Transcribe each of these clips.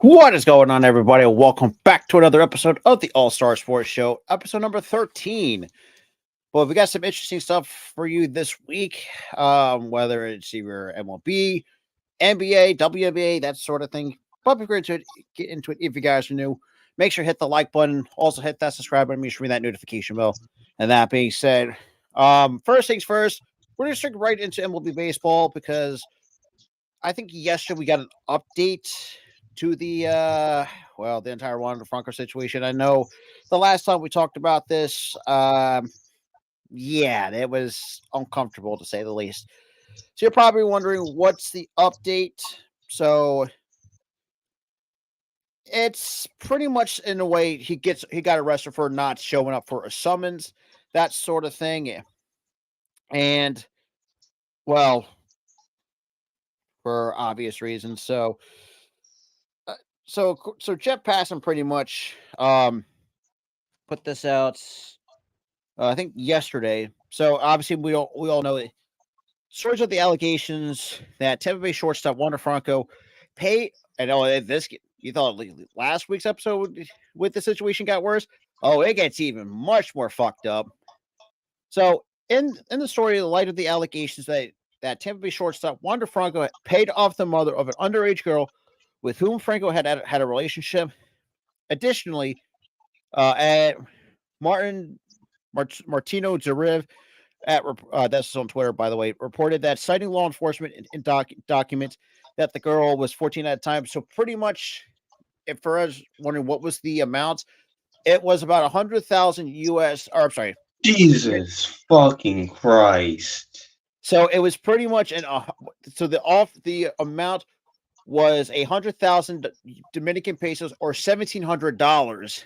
What is going on, everybody? Welcome back to another episode of the All Star Sports Show, episode number 13. Well, we got some interesting stuff for you this week, whether it's either MLB, NBA, WNBA, that sort of thing. But before we get into it, if you guys are new, make sure to hit the like button. Also, hit that subscribe button. Make sure to ring that notification bell. And that being said, first things first, we're going to stick right into MLB baseball because I think yesterday we got an update to the entire Wander Franco situation. I know the last time we talked about this, it was uncomfortable to say the least. So you're probably wondering what's the update. So it's pretty much in a way he got arrested for not showing up for a summons, that sort of thing. And well, for obvious reasons. So Jeff Passan pretty much put this out. I think yesterday. So obviously we all know it. Stories of the allegations that Tampa Bay shortstop Wander Franco paid. I know this. You thought last week's episode with the situation got worse. Oh, it gets even much more fucked up. So in the story, the light of the allegations that Tampa Bay shortstop Wander Franco paid off the mother of an underage girl with whom Franco had a relationship. Additionally, Martino Zariv, that's on Twitter, by the way, reported that citing law enforcement in documents that the girl was 14 at the time. So pretty much, if for us wondering what was the amount, it was about 100,000 US. Or I'm sorry, Jesus fucking Christ! So it was pretty much the amount was 100,000 Dominican pesos or $1,700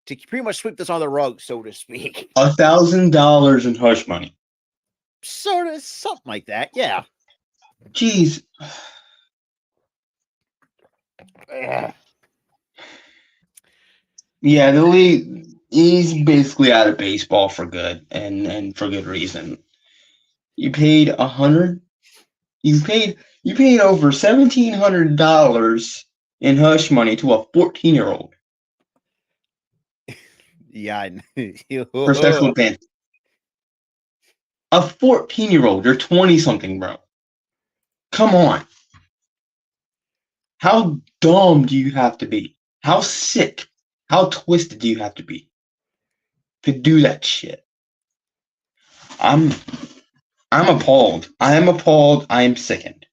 to pretty much sweep this on the rug, so to speak. $1,000 in hush money. Sort of something like that, yeah. Jeez. Yeah, the league, he's basically out of baseball for good, and for good reason. You paid $100. You paid over $1,700 in hush money to a 14-year-old. Yeah, For sexual advantage. A 14-year-old, you're 20-something, bro. Come on. How dumb do you have to be? How sick? How twisted do you have to be to do that shit? I'm appalled. I am appalled. I am sickened.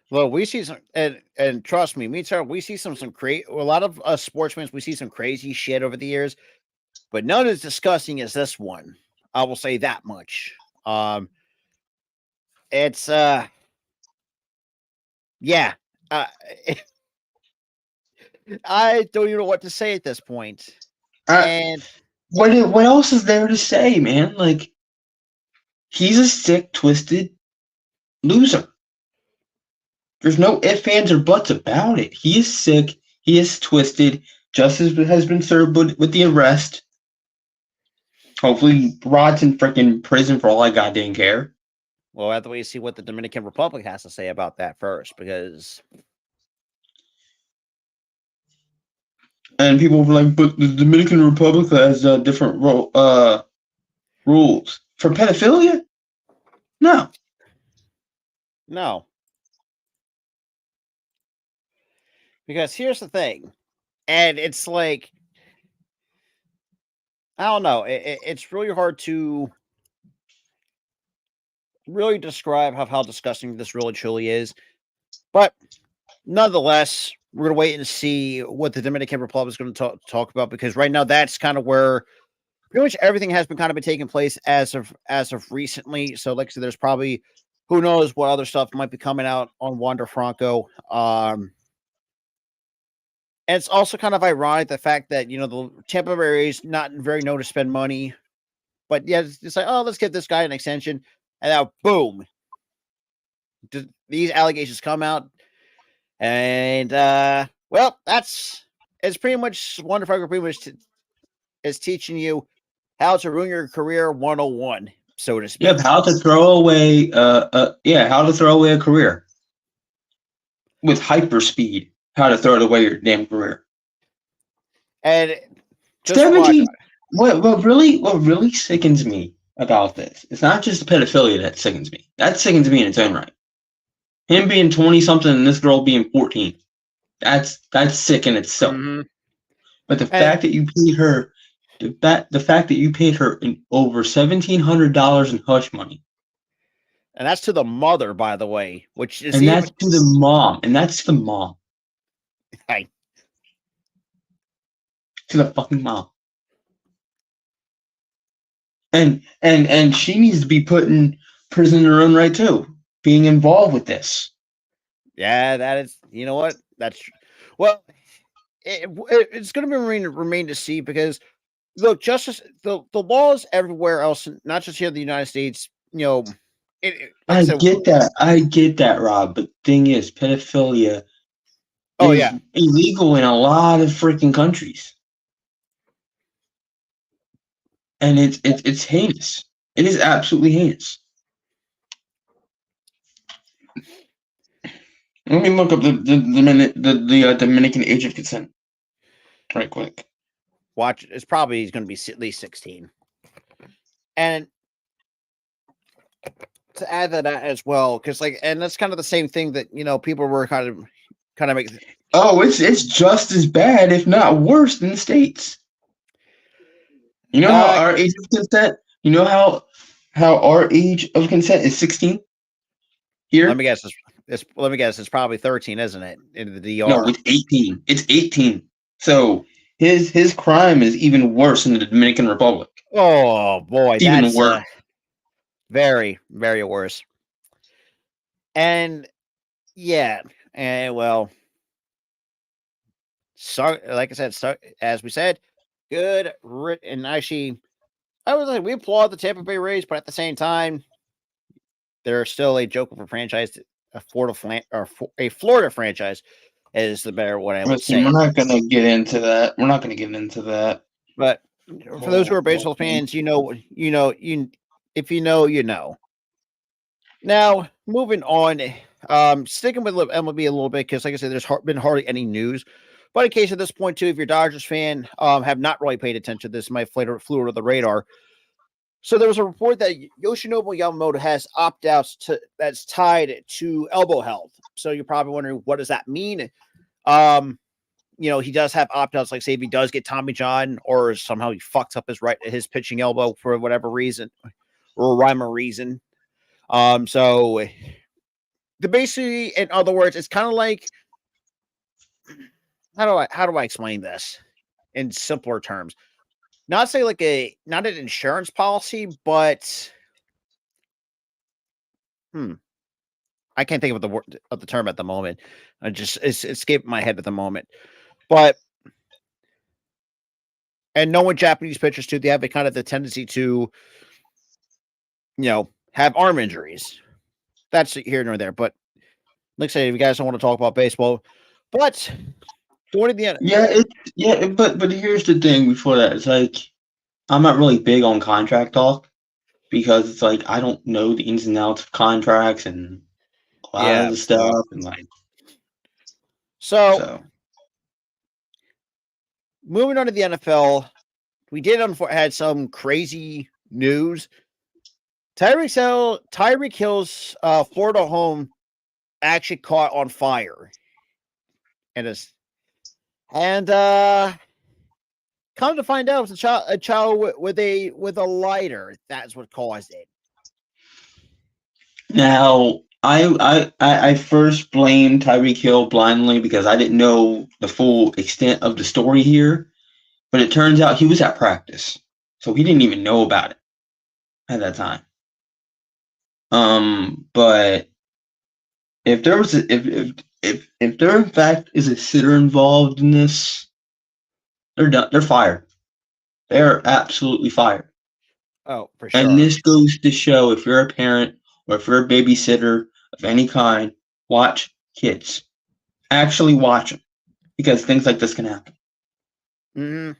Well, we see some, and trust me, we see some a lot of us sportsmen, we see some crazy shit over the years, but none as disgusting as this one. I will say that much. It's yeah. I don't even know what to say at this point. And what else is there to say, man? Like, he's a sick, twisted loser. There's no ifs, ands, or buts about it. He is sick. He is twisted. Justice has been served with the arrest. Hopefully, rots in freaking prison for all I goddamn care. Well, I have to wait to see what the Dominican Republic has to say about that first, because. And people were like, but the Dominican Republic has different rules for pedophilia. No. Because here's the thing, and it's like, I don't know, it's really hard to really describe how disgusting this really truly is. But nonetheless, we're going to wait and see what the Dominican Republic is going to talk about, because right now that's kind of where pretty much everything has been taking place as of recently. So like I said, there's probably, who knows what other stuff might be coming out on Wander Franco. And it's also kind of ironic the fact that, the Tampa Bay Rays not very known to spend money, but yeah, it's like, oh, let's give this guy an extension. And now, boom, these allegations come out. And, it's pretty much, Wander Franco pretty much is teaching you how to ruin your career 101, so to speak. Yep, how to throw away a career with hyper speed. how to throw away your damn career. And just from 17. What really sickens me about this? It's not just the pedophilia that sickens me. That sickens me in its own right. Him being 20 something and this girl being 14. That's sick in itself. mm-hmm. But the fact that you paid her, the fact that you paid her over $1,700 in hush money, and that's to the mother, by the way, which is and that's to the mom, Hey. To the fucking mom, and she needs to be put in prison in her own right too, being involved with this. Yeah, that is. You know what? That's well. It's going to remain to see because look, justice the laws everywhere else, not just here in the United States. You know, I get that, Rob. But the thing is, pedophilia is illegal in a lot of freaking countries, and it's heinous. It is absolutely heinous. Let me look up the Dominican age of consent right quick. Watch, it's probably going to be at least 16. And to add that as well, because and that's kind of the same thing that people were kind of making. Oh, it's just as bad, if not worse, than the States. You know how our age of consent? You know how our age of consent is 16? Here? Let me guess. Let me guess. It's probably 13, isn't it? In the DR. No, it's 18. It's 18. So his crime is even worse in the Dominican Republic. Oh boy, it's even worse. Very, very worse. And yeah, and well, so like I said, as we said, good. And actually, I was like, we applaud the Tampa Bay Rays, but at the same time, they're still a joke of a franchise. A Florida franchise is the better one I would say. We're not going to get into that. But for those who are baseball fans, if you know, you know. Now, moving on, sticking with MLB a little bit, because like I said, there's been hardly any news. But in case at this point, too, if you're a Dodgers fan, have not really paid attention to this, might flew under the radar. So there was a report that Yoshinobu Yamamoto has opt-outs that's tied to elbow health. So you're probably wondering, what does that mean? He does have opt-outs, like say if he does get Tommy John, or somehow he fucks up his pitching elbow for whatever reason, or a rhyme or reason. So basically, in other words, it's kind of like, how do I explain this in simpler terms? Not say not an insurance policy, but I can't think of the term at the moment. It's escaped my head at the moment. But and knowing Japanese pitchers too, they have a kind of the tendency to, have arm injuries. That's here nor there. But like I say, if you guys don't want to talk about baseball, but going to the end. But here's the thing. Before that, it's like, I'm not really big on contract talk, because it's like I don't know the ins and outs of contracts and a lot of the stuff, and like. So moving on to the NFL, we had some crazy news. Tyreek Hill's Florida home actually caught on fire, and come to find out, it was a child with a lighter. That's what caused it. Now, I first blamed Tyreek Hill blindly because I didn't know the full extent of the story here, but it turns out he was at practice, so he didn't even know about it at that time. But if there was if there in fact is a sitter involved in this, they're done. They're fired. They're absolutely fired. Oh, for sure. And this goes to show, if you're a parent or if you're a babysitter of any kind, watch kids. Actually watch them, because things like this can happen. Mm-hmm.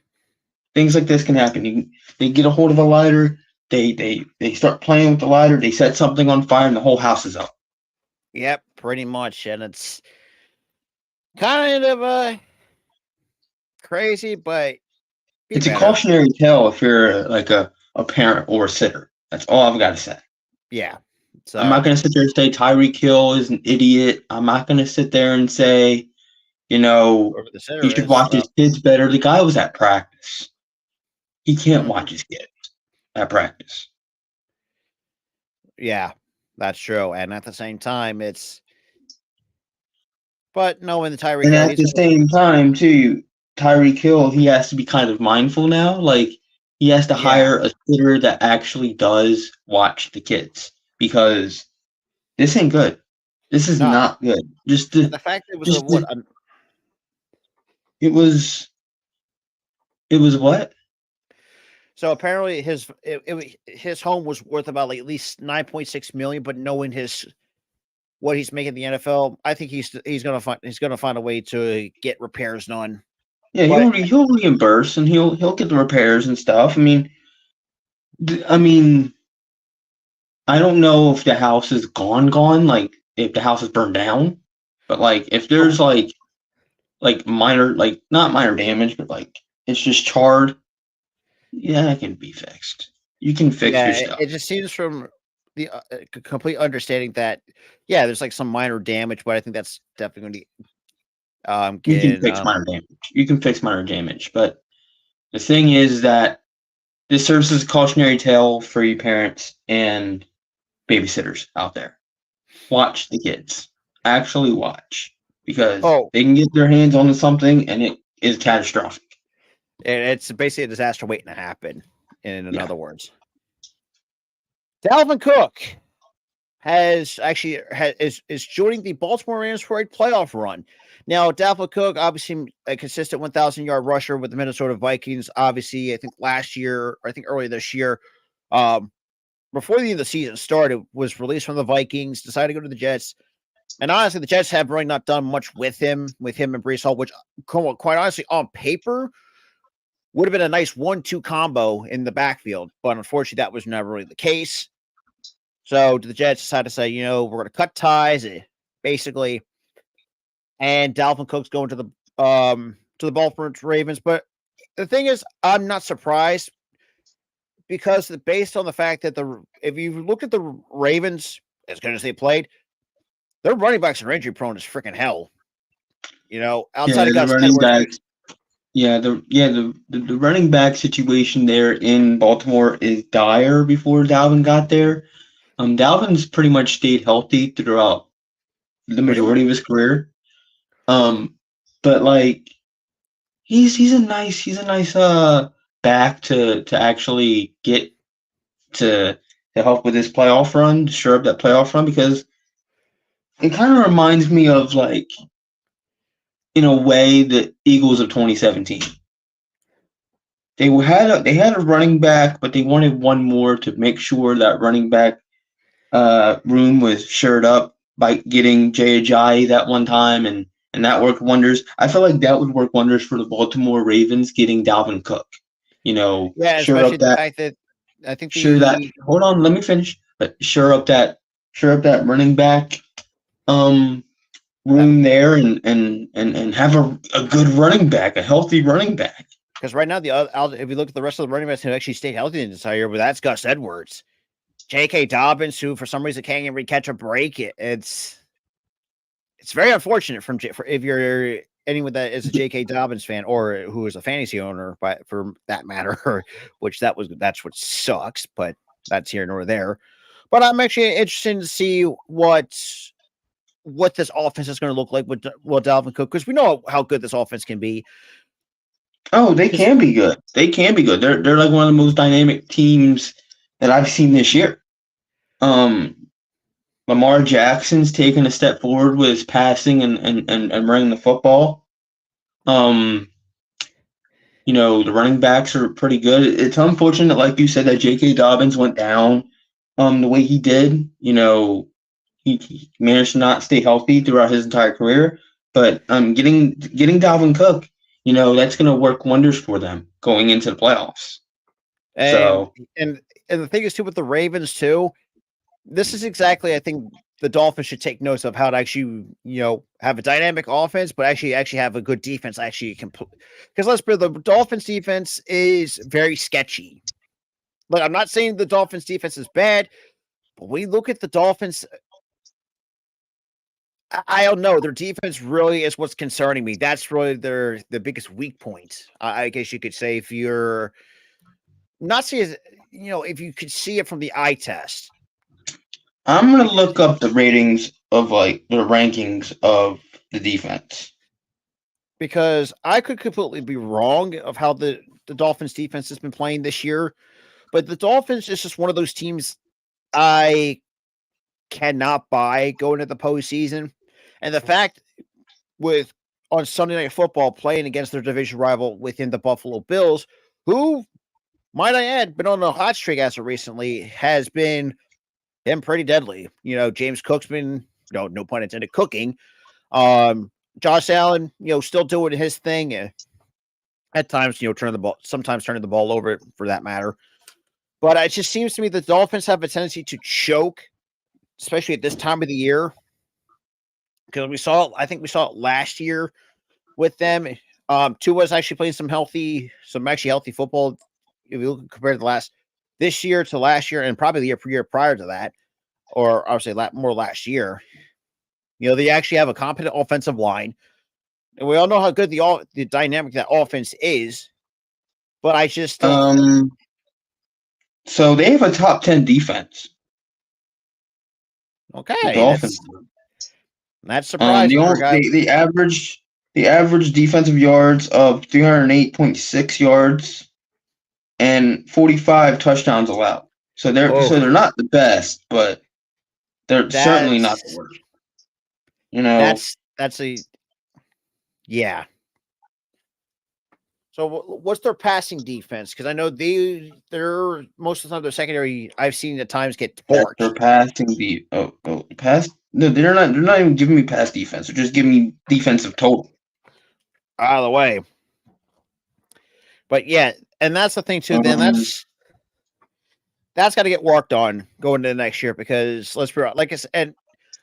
Things like this can happen. They get a hold of a lighter. They start playing with the lighter. They set something on fire, and the whole house is up. Yep, pretty much. And kind of crazy, but be It's a better. cautionary tale if you're like a parent or a sitter. That's all I've got to say. Yeah. I'm not So going to sit there and say Tyreek Hill is an idiot. I'm not going to sit there and say, whoever the he center should is, watch his kids better. The guy was at practice. He can't watch his kids at practice. yeah, that's true. And at the same time, but knowing the Tyreek And Hill, at the same time, too, Tyreek Hill, he has to be kind of mindful now. Like, he has to yeah, hire a sitter that actually does watch the kids because this ain't good. This is no. not good. And the fact that it was It was what? so apparently his home was worth about like at least 9.6 million, but knowing what he's making in the NFL, I think he's gonna find a way to get repairs done. Yeah, But he'll reimburse and he'll get the repairs and stuff. I mean, I don't know if the house is gone, like if the house is burned down, but like if there's like minor, like not minor damage, but like it's just charred, yeah, it can be fixed. You can fix your yeah, stuff. it just seems from the complete understanding that yeah, there's like some minor damage, but I think that's definitely going to You can get fix minor damage. You can fix minor damage, but the thing is that this serves as a cautionary tale for you parents and babysitters out there. Watch the kids. Actually watch because oh, they can get their hands on something and it is catastrophic. it's basically a disaster waiting to happen. In Yeah. other words, Dalvin Cook is joining the Baltimore Ravens for a playoff run. Now, Dalvin Cook, obviously a consistent 1,000-yard rusher with the Minnesota Vikings. Obviously, I think last year, or I think earlier this year, um, before the end of the season started, was released from the Vikings, decided to go to the Jets. And honestly, the Jets have really not done much with him and Brees Hall, which quite honestly, on paper, would have been a nice 1-2 combo in the backfield. But unfortunately, that was never really the case. So the Jets decided to say, we're going to cut ties, basically. And Dalvin Cook's going to the Baltimore Ravens. But the thing is, I'm not surprised because based on the fact that if you look at the Ravens, as good as they played, their running backs are injury prone as freaking hell. Outside Yeah, of the Gus running Edwards, back. Yeah, the running back situation there in Baltimore is dire before Dalvin got there. Dalvin's pretty much stayed healthy throughout the pretty much majority of his career. But like he's a nice back to actually get to help with this playoff run, to sure up that playoff run because it kind of reminds me of like in a way the Eagles of 2017. They had a running back, but they wanted one more to make sure that running back room was shored up by getting Jay Ajayi that one time, and that worked wonders. I feel like that would work wonders for the Baltimore Ravens getting Dalvin Cook. yeah, Shore especially up the that, fact that I think sure that. the Hold on, let me finish. But shore up that running back room there, and have a good running back, a healthy running back. because right now if you look at the rest of the running backs who actually stayed healthy the entire year, but that's Gus Edwards, J.K. Dobbins, who for some reason can't even catch a break. It's very unfortunate for if you're anyone that is a J.K. Dobbins fan or who is a fantasy owner, but for that matter, which that's what sucks. But that's here nor there. But I'm actually interested to see what this offense is going to look like with Dalvin Cook because we know how good this offense can be. Oh, they can be good. They can be good. They're like one of the most dynamic teams that I've seen this year. Lamar Jackson's taken a step forward with his passing and running the football. The running backs are pretty good. It's unfortunate, like you said, that J.K. Dobbins went down the way he did. He managed to not stay healthy throughout his entire career. But getting Dalvin Cook, that's going to work wonders for them going into the playoffs. And So and the thing is too with the Ravens too, this is exactly I think the Dolphins should take notes of how to actually, have a dynamic offense, but actually have a good defense. Actually, because let's be the Dolphins defense is very sketchy. Look, I'm not saying the Dolphins defense is bad, but we look at the Dolphins. I don't know. Their defense really is what's concerning me. That's really the biggest weak point. I guess you could say if you're not seeing, if you could see it from the eye test. I'm gonna look up the ratings of the rankings of the defense, because I could completely be wrong of how the Dolphins defense has been playing this year, but the Dolphins is just one of those teams I cannot buy going into the postseason. And the fact with on Sunday Night Football playing against their division rival within the Buffalo Bills, who, might I add, been on a hot streak as of recently, has been pretty deadly. James Cook's been, no pun intended, cooking. Josh Allen, still doing his thing. At times, sometimes turning the ball over for that matter. But it just seems to me the Dolphins have a tendency to choke, especially at this time of the year. Because I think we saw it last year with them. Tua's actually playing some healthy football. If you look compared to this year to last year, and probably the year prior to that, or I would say more last year. They actually have a competent offensive line, and we all know how good the dynamic that offense is. But I just don't. So they have a top 10 defense. Okay, that's surprising. The average defensive yards of 308.6 yards and 45 touchdowns allowed. So they're not the best, but they're certainly not the worst. Yeah. So what's their passing defense? Because I know they're most of the time their secondary I've seen at times get torched. Their passing pass. No, they're not even giving me pass defense. They're just giving me defensive total. Out of the way. But yeah, and that's the thing too. Then that's got to get worked on going into the next year, because let's be honest, like I said, and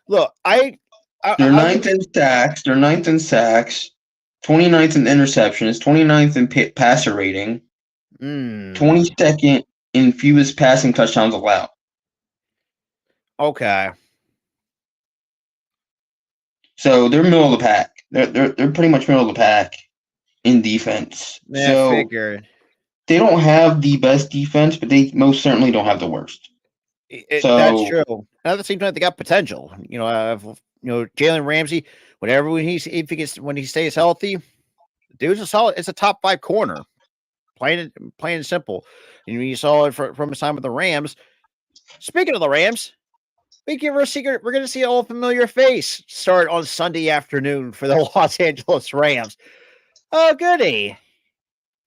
look, they're ninth in sacks. They're ninth in sacks. 29th in interceptions. 29th in passer rating. 22nd in fewest passing touchdowns allowed. Okay. So they're middle of the pack. They're pretty much middle of the pack in defense. Yeah, so figured. They don't have the best defense, but they most certainly don't have the worst. That's true. At the same time, they got potential. Jalen Ramsey, whenever when he stays healthy, dude's a solid. It's a top 5 corner. Plain and simple. And you saw it from his time with the Rams. Speaking of the Rams, we're going to see an old familiar face start on Sunday afternoon for the Los Angeles Rams. Oh, goody.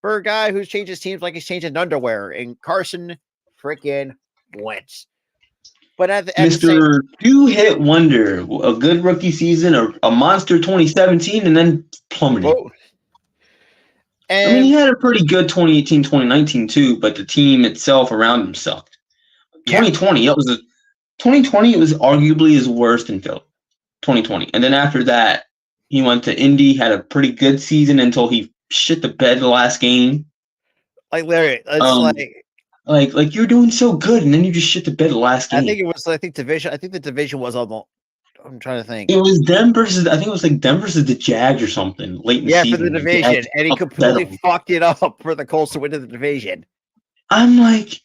For a guy who's changed his teams like he's changing underwear, and Carson freaking Wentz. But at Mr. Two-hit wonder, a good rookie season, a monster 2017, and then plummeted. And he had a pretty good 2018, 2019 too, but the team itself around him sucked. 2020, it was 2020. It was arguably his worst in Philly. 2020, and then after that, he went to Indy, had a pretty good season until he shit the bed the last game. Like Larry, it's like you're doing so good, and then you just shit the bed the last game. I think the division was on the. I'm trying to think. It was them versus. I think it was like them versus the Jags or something late in the season. Yeah, for the division, and he completely fucked it up for the Colts to win the division. I'm like,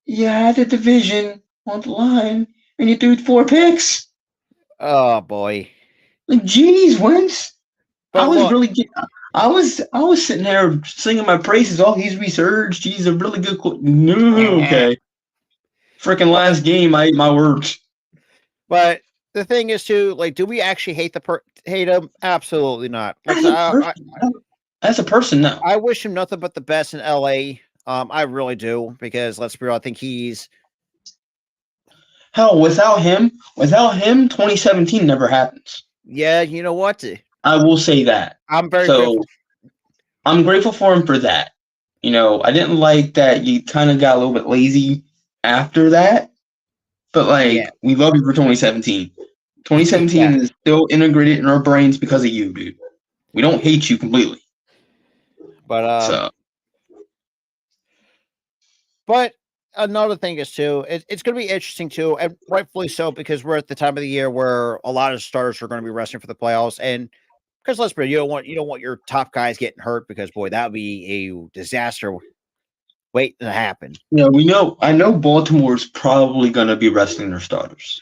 you had the division on the line, and you threw 4 picks. Oh boy! Like, geez, Wentz. I was sitting there singing my praises. Oh, he's resurged. He's a really good. Okay. Freaking last game, I ate my words. But the thing is, too, like, do we actually hate him? Absolutely not. Like, as a person, no. I wish him nothing but the best in LA. I really do, because let's be real, I think he's. Hell, without him, 2017 never happens. Yeah, you know what? I will say that. I'm very grateful. I'm grateful for him for that. I didn't like that you kind of got a little bit lazy after that. But Yeah. we love you for 2017. 2017 Yeah. is still integrated in our brains because of you, dude. We don't hate you completely. But but another thing is too, it's going to be interesting too, and rightfully so, because we're at the time of the year where a lot of starters are going to be resting for the playoffs, and because let's be, you don't want your top guys getting hurt, because boy, that would be a disaster waiting to happen. Yeah, I know Baltimore's probably going to be resting their starters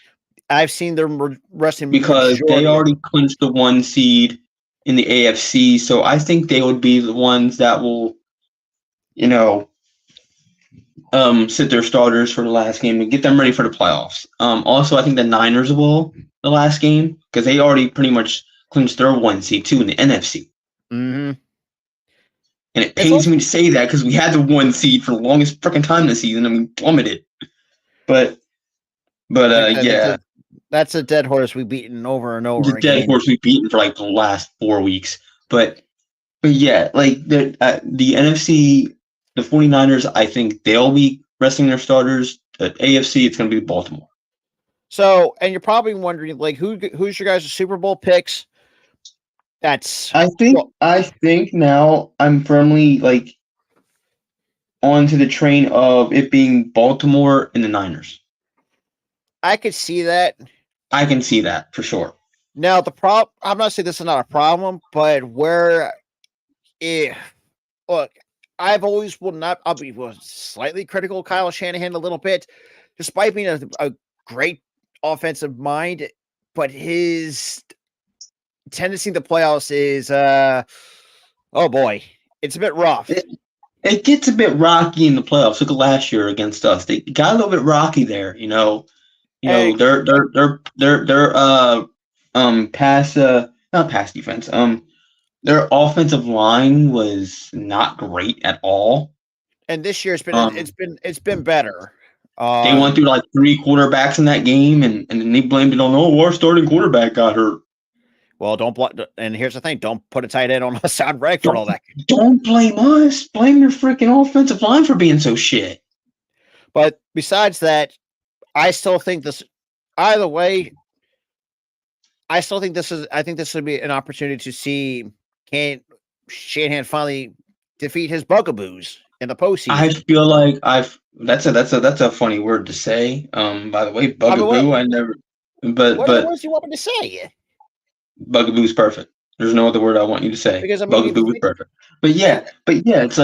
I've seen them resting because they majority of already them. clinched the 1 seed in the AFC. So I think they would be the ones that will, you know, sit their starters for the last game and get them ready for the playoffs. Also, I think the Niners will the last game because they already pretty much clinched their 1 seed too in the NFC. Mm-hmm. And it It's pains also me to say that because we had the 1 seed for the longest freaking time this season and we plummeted. But yeah, that's a dead horse we've beaten over and the over dead again. horse we've beaten for the last 4 weeks. But yeah, the NFC, the 49ers, I think they'll be resting their starters. The AFC, it's going to be Baltimore. So, and you're probably wondering, who's your guys' Super Bowl picks? That's I think now I'm firmly onto the train of it being Baltimore and the Niners. I could see that. I can see that for sure. Now, I'm not saying this is not a problem, but if look, I'll be slightly critical of Kyle Shanahan a little bit, despite being a great offensive mind, but his tendency in the playoffs is, oh boy, it's a bit rough. It gets a bit rocky in the playoffs. Look at last year against us. They got a little bit rocky there. And Their pass not pass defense. Their offensive line was not great at all. and this year Um, it's been better. they went through 3 quarterbacks in that game, and then they blamed it on our starting quarterback got hurt. Well, and here's the thing: don't put a tight end on Hassan Reddick for all that. Don't blame us. Blame your freaking offensive line for being so shit. But besides that, I still think this. Either way, I still think this is. I think this would be an opportunity to see can Shanahan finally defeat his bugaboos in the postseason. I feel like that's a funny word to say. By the way, bugaboo. I never. What other But words do you want me to say? bugaboo's perfect. There's no other word I want you to say. Because I mean, Bugaboo is perfect. But yeah, it's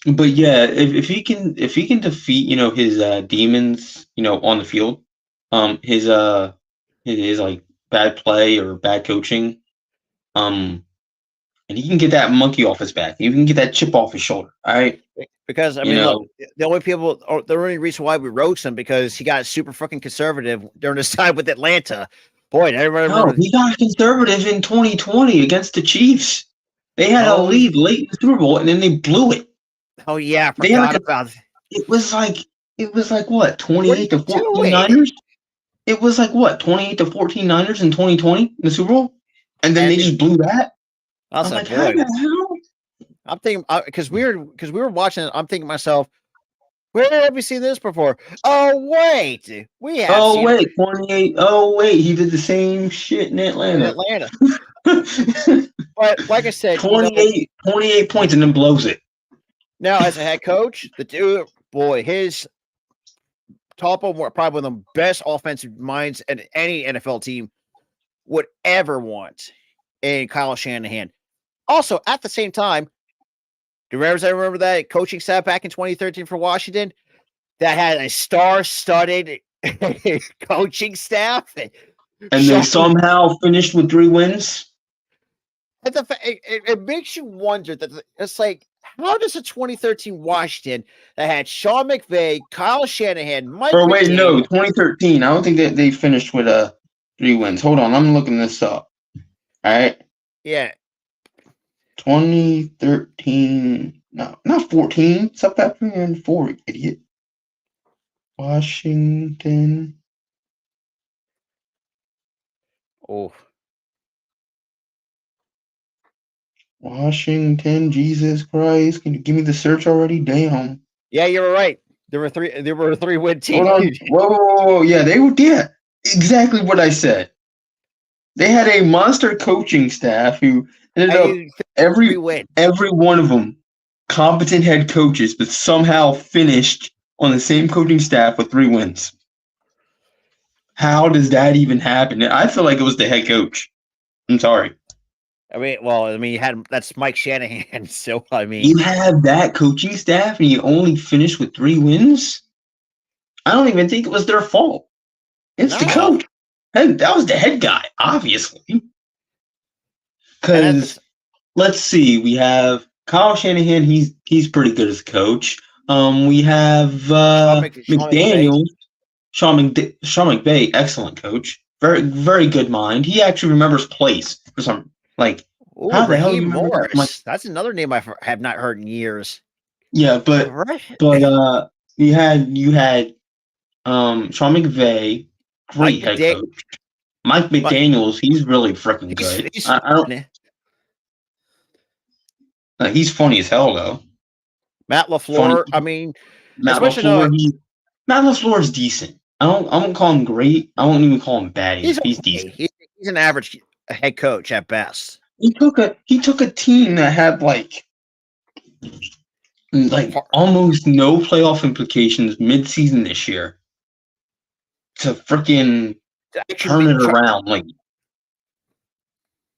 if he can defeat his demons on the field, his bad play or bad coaching, and he can get that monkey off his back. He can get that chip off his shoulder. All right. Because I mean, look, the only reason why we roast him because he got super fucking conservative during his time with Atlanta. Boy, everybody remember. He got conservative in 2020 against the Chiefs. They had a lead late in the Super Bowl, and then they blew it. Oh yeah, I forgot about it. It was like what 28 to 14 Niners. It was like what 28 to 14 Niners in 2020 in the Super Bowl, and then they just blew that. I was like, how the hell? I'm thinking because we were watching it. I'm thinking to myself, where have we seen this before? Oh wait, we have. Oh wait, 28. Oh wait, he did the same shit in Atlanta. But like I said, 28 points and then blows it. Now, as a head coach, his top of probably one of the best offensive minds in any NFL team would ever want in Kyle Shanahan. Also, at the same time, do you remember that coaching staff back in 2013 for Washington that had a star-studded coaching staff? And they somehow finished with 3 wins? It makes you wonder that it's like, how does a 2013 Washington that had Sean McVay, Kyle Shanahan, Mike McDaniel, no, 2013. I don't think that they finished with 3 wins. Hold on, I'm looking this up. All right. Yeah. 2013. No, not 14. South Africa and 4, idiot. Washington. Oh. Washington, Jesus Christ. Can you give me the search already? Damn. Yeah, you're right. There were three. There were a 3-win team. Hold on. Whoa. Yeah, they were. Yeah, exactly what I said. They had a monster coaching staff who ended up every 3-win. one of them competent head coaches, but somehow finished on the same coaching staff with 3 wins. How does that even happen? I feel like it was the head coach. I'm sorry. You had that's Mike Shanahan. So you have that coaching staff and you only finished with 3 wins. I don't even think it was their fault. It's the coach. Hey, that was the head guy, obviously. Because let's see, we have Kyle Shanahan. He's pretty good as a coach. We have McDaniels, Sean McVay, excellent coach. Very very good mind. He actually remembers plays for some how the hell do you remember Morris? That's another name I have not heard in years. Yeah, but you had Sean McVay, great head coach. Mike McDaniels, he's really freaking good. He's funny as hell though. Matt LaFleur, Matt LaFleur is decent. I won't call him great. I won't even call him bad. He's decent. He's an average head coach at best. He took a team that had almost no playoff implications mid-season this year to freaking turn it around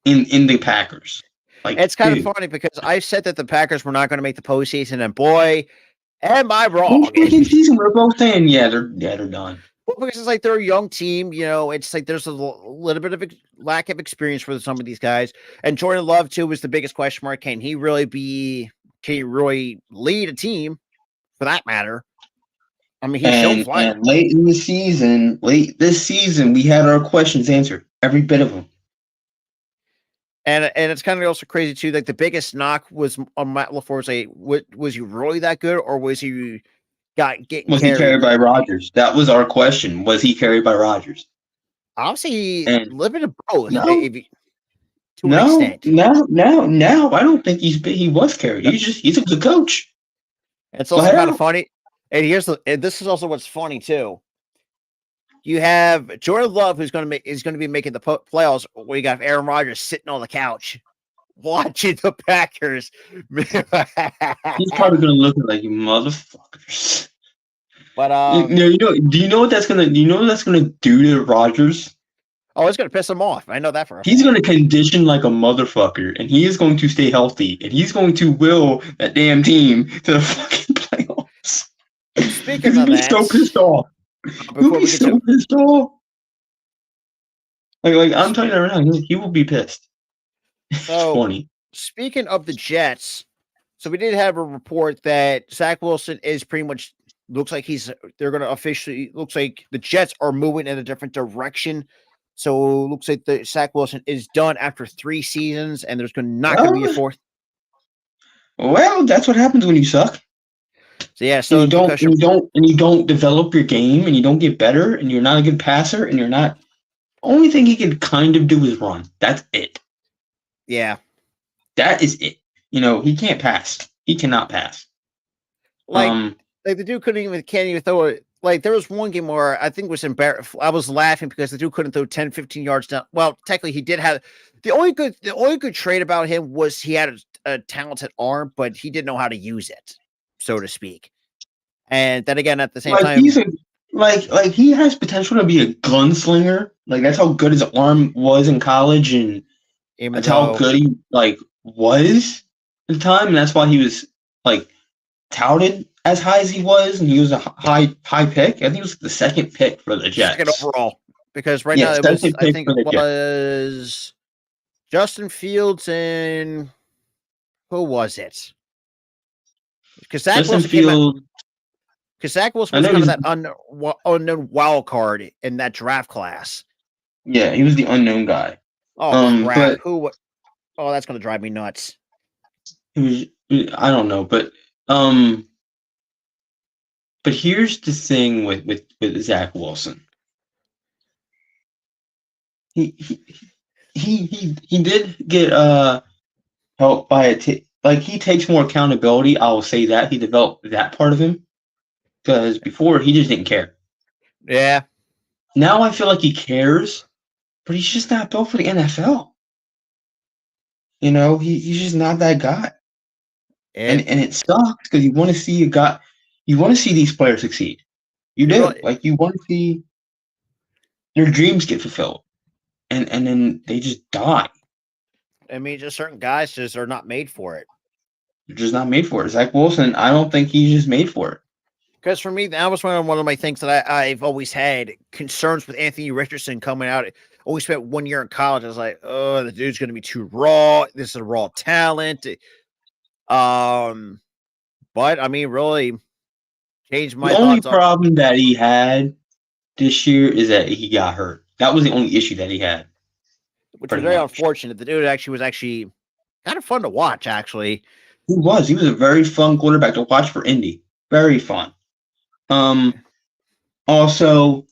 in the Packers. It's kind of funny because I said that the Packers were not going to make the postseason, and boy, am I wrong. Season, we're both saying they're done. Well, because it's they're a young team, it's there's a little bit of a lack of experience for some of these guys. And Jordan Love too was the biggest question mark. Can he really lead a team for that matter? He's shown flying. And late this season, we had our questions answered, every bit of them. And it's kind of also crazy too. The biggest knock was on Matt LaFleur. Was he really that good, or was he getting he carried by Rodgers? That was our question. Was he carried by Rodgers? Obviously, a little bit of both. No, an extent. No. I don't think he was carried. He's a good coach. It's also kind of funny. And this is also what's funny too. You have Jordan Love, who's going to be making the playoffs. Where you got Aaron Rodgers sitting on the couch watching the Packers. He's probably going to look like you motherfuckers. But do you know what that's going to? Do you know what that's going to do to Rodgers? Oh, it's going to piss him off. I know that for a fact. He's going to condition like a motherfucker, and he is going to stay healthy, and he's going to will that damn team to the fucking playoffs. Speaking of that, so pissed off. Pissed off. I'm telling you right now, he will be pissed. So, funny. Speaking of the Jets, so we did have a report that Zach Wilson is pretty much looks like they're going to officially looks like the Jets are moving in a different direction. So it looks like the Zach Wilson is done after 3 seasons, and there's not going to be a 4th. Well, that's what happens when you suck. So yeah, you don't develop your game, and you don't get better, and you're not a good passer, and you're not. Only thing he can kind of do is run. That's it. Yeah, that is it. He can't pass. He cannot pass. The dude can't even throw it. There was one game where I think it was embarrassing. I was laughing because the dude couldn't throw 10, 15 yards down. Well, technically he did have the only good trait about him was he had a talented arm, but he didn't know how to use it, so to speak. And then again, at the same time, he has potential to be a gunslinger. That's how good his arm was in college, and that's how good he was at the time, and that's why he was touted as high as he was, and he was a high pick. I think it was the 2nd pick for the Jets. 2nd overall, because now it was, I think it was Justin Fields and who was it? Because Zach Wilson was kind of that unknown wild card in that draft class. Yeah, he was the unknown guy. Oh, crap. Oh, that's going to drive me nuts. I don't know, but here's the thing with Zach Wilson. He did get help by he takes more accountability. I will say that he developed that part of him. Because before, he just didn't care. Yeah. Now I feel like he cares, but he's just not built for the NFL. He's just not that guy. And it sucks because you want to see these players succeed. You do. Really, Like, you want to see their dreams get fulfilled. And then they just die. I mean, just certain guys just are not made for it. They're just not made for it. Zach Wilson, I don't think he's just made for it. Because for me, that was one of my things that I've always had concerns with Anthony Richardson coming out. Always spent 1 year in college. I was like, oh, the dude's going to be too raw. This is a raw talent. But I mean, really changed my The only thoughts problem that he had this year is that he got hurt. That was the only issue that he had. which was very unfortunate. The dude was actually kind of fun to watch, actually. He was a very fun quarterback to watch for Indy. Very fun. Also,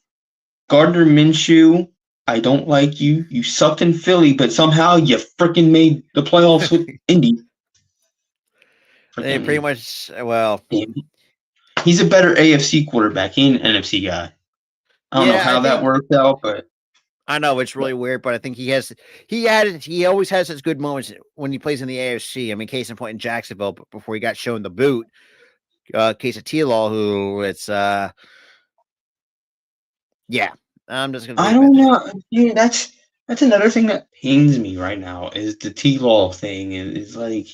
Gardner Minshew, I don't like you. You sucked in Philly, but somehow you freaking made the playoffs with Indy. They pretty much, well, he's a better AFC quarterback. He ain't an NFC guy. I don't know how that worked out, but I know it's really weird. But I think he always has his good moments when he plays in the AFC. I mean, case in point in Jacksonville, but before he got shown the boot, case of T-Law, who it's yeah. I'm just gonna. I don't know. Yeah, that's another thing that pains me right now is the T-Law thing. Is like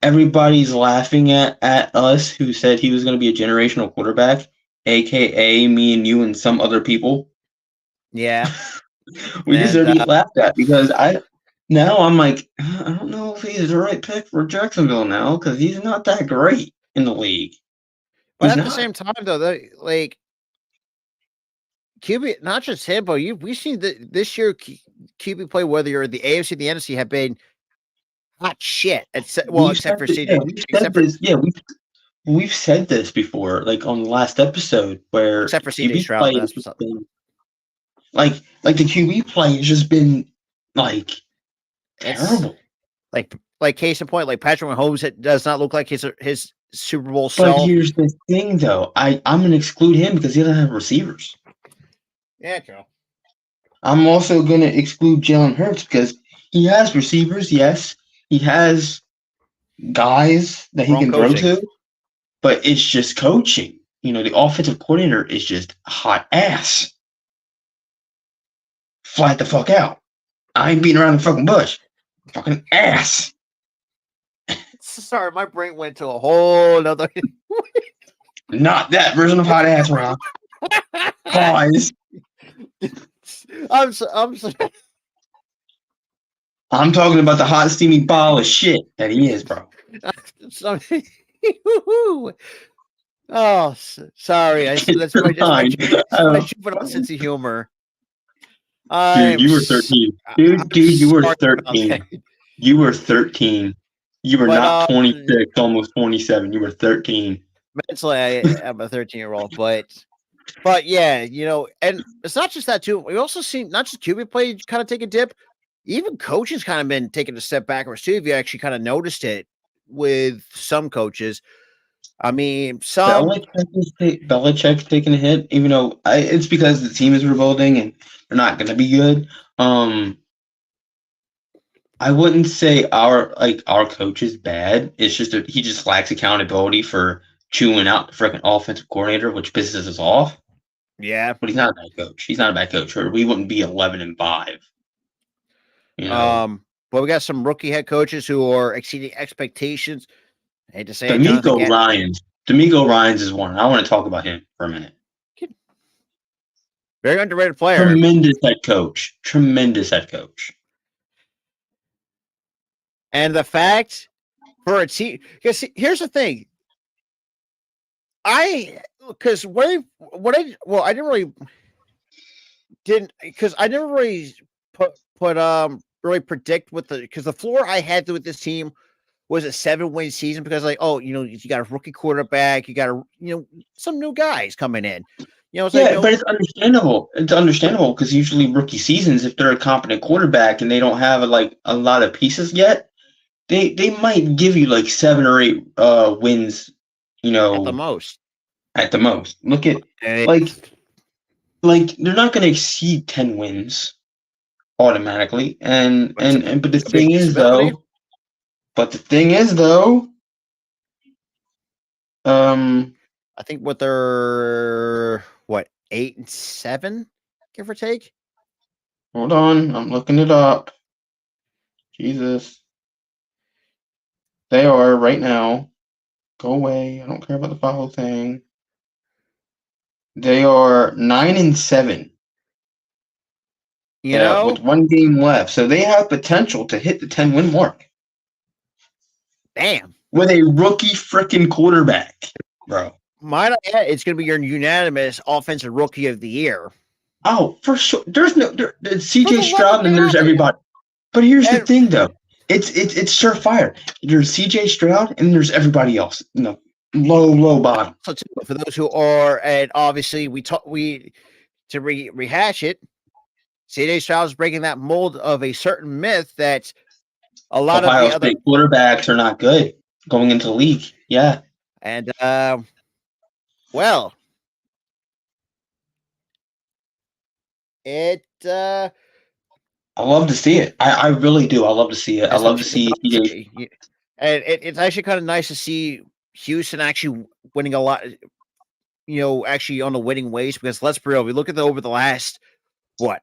everybody's laughing at us who said he was going to be a generational quarterback, aka me and you and some other people. Yeah, we deserve to be laughed at because I'm like, I don't know if he's the right pick for Jacksonville now because he's not that great in the league. But at the same time, though, like QB, not just him, but we've seen this year QB play, whether you're in the AFC, the NFC, have been hot shit. Except for CJ. We've said this before, like on the last episode, where except for CJ Stroud, like the QB play has just been like terrible. Like case in point, like Patrick Mahomes, it does not look like his Super Bowl self. But here's the thing, though, I'm going to exclude him because he doesn't have receivers. Yeah, true. I'm also going to exclude Jalen Hurts because he has receivers. Yes, he has guys that he can throw to, but it's just coaching. The offensive coordinator is just hot ass. Flat the fuck out. I ain't beating around the fucking bush. Fucking ass. Sorry, my brain went to a whole other. Not that version of hot ass, Rob. Pause. I'm talking about the hot, steamy ball of shit that he is, bro. Oh, sorry. That's my stupid sense of humor. Dude, you were 13. Dude, you were 13. You were 13. You were not 26, almost 27. You were 13. Mentally, I'm a 13-year-old, but yeah, and it's not just that too. We also seen not just QB play kind of take a dip, even coaches kind of been taking a step backwards too. If you actually kind of noticed it with some coaches, I mean, Belichick's taking a hit, even though it's because the team is rebuilding and they're not going to be good. I wouldn't say our coach is bad. It's just that he just lacks accountability for chewing out the freaking offensive coordinator, which pisses us off. Yeah, but he's not a bad coach. He's not a bad coach, or we wouldn't be 11-5. But we got some rookie head coaches who are exceeding expectations. I hate to say D'Amico Ryans. D'Amico Ryans is one. I want to talk about him for a minute. Very underrated player. Tremendous head coach. And the fact for a team, because here's the thing. I didn't really really predict because the floor I had with this team was a 7-win season because you got a rookie quarterback, you got some new guys coming in. But it's understandable. It's understandable because usually rookie seasons, if they're a competent quarterback and they don't have a lot of pieces yet, they might give you 7 or 8 wins. At the most. at the most. Look at like they're not going to exceed 10 wins automatically. And but the a big thing is possibility. though, I think what they're 8-7, give or take. hold on, I'm looking it up. Jesus. They are right now. Go away. I don't care about the follow thing. They are 9-7. You know, with one game left. So they have potential to hit the 10-win mark. Damn. With a rookie freaking quarterback, bro. Might I add, it's going to be your unanimous offensive rookie of the year. Oh, for sure. There's CJ Stroud and there's everybody. But here's the thing, though. It's surefire. There's CJ Stroud and there's everybody else. Low bottom. So for those who are, and obviously to rehash it, CJ Stroud is breaking that mold of a certain myth that a lot Ohio of the State quarterbacks are not good going into the league. Yeah. And well, it I love to see it. I really do. I love to see it. I love to see and it's actually kind of nice to see Houston actually winning a lot, actually on the winning ways, because let's be real, we look at over the last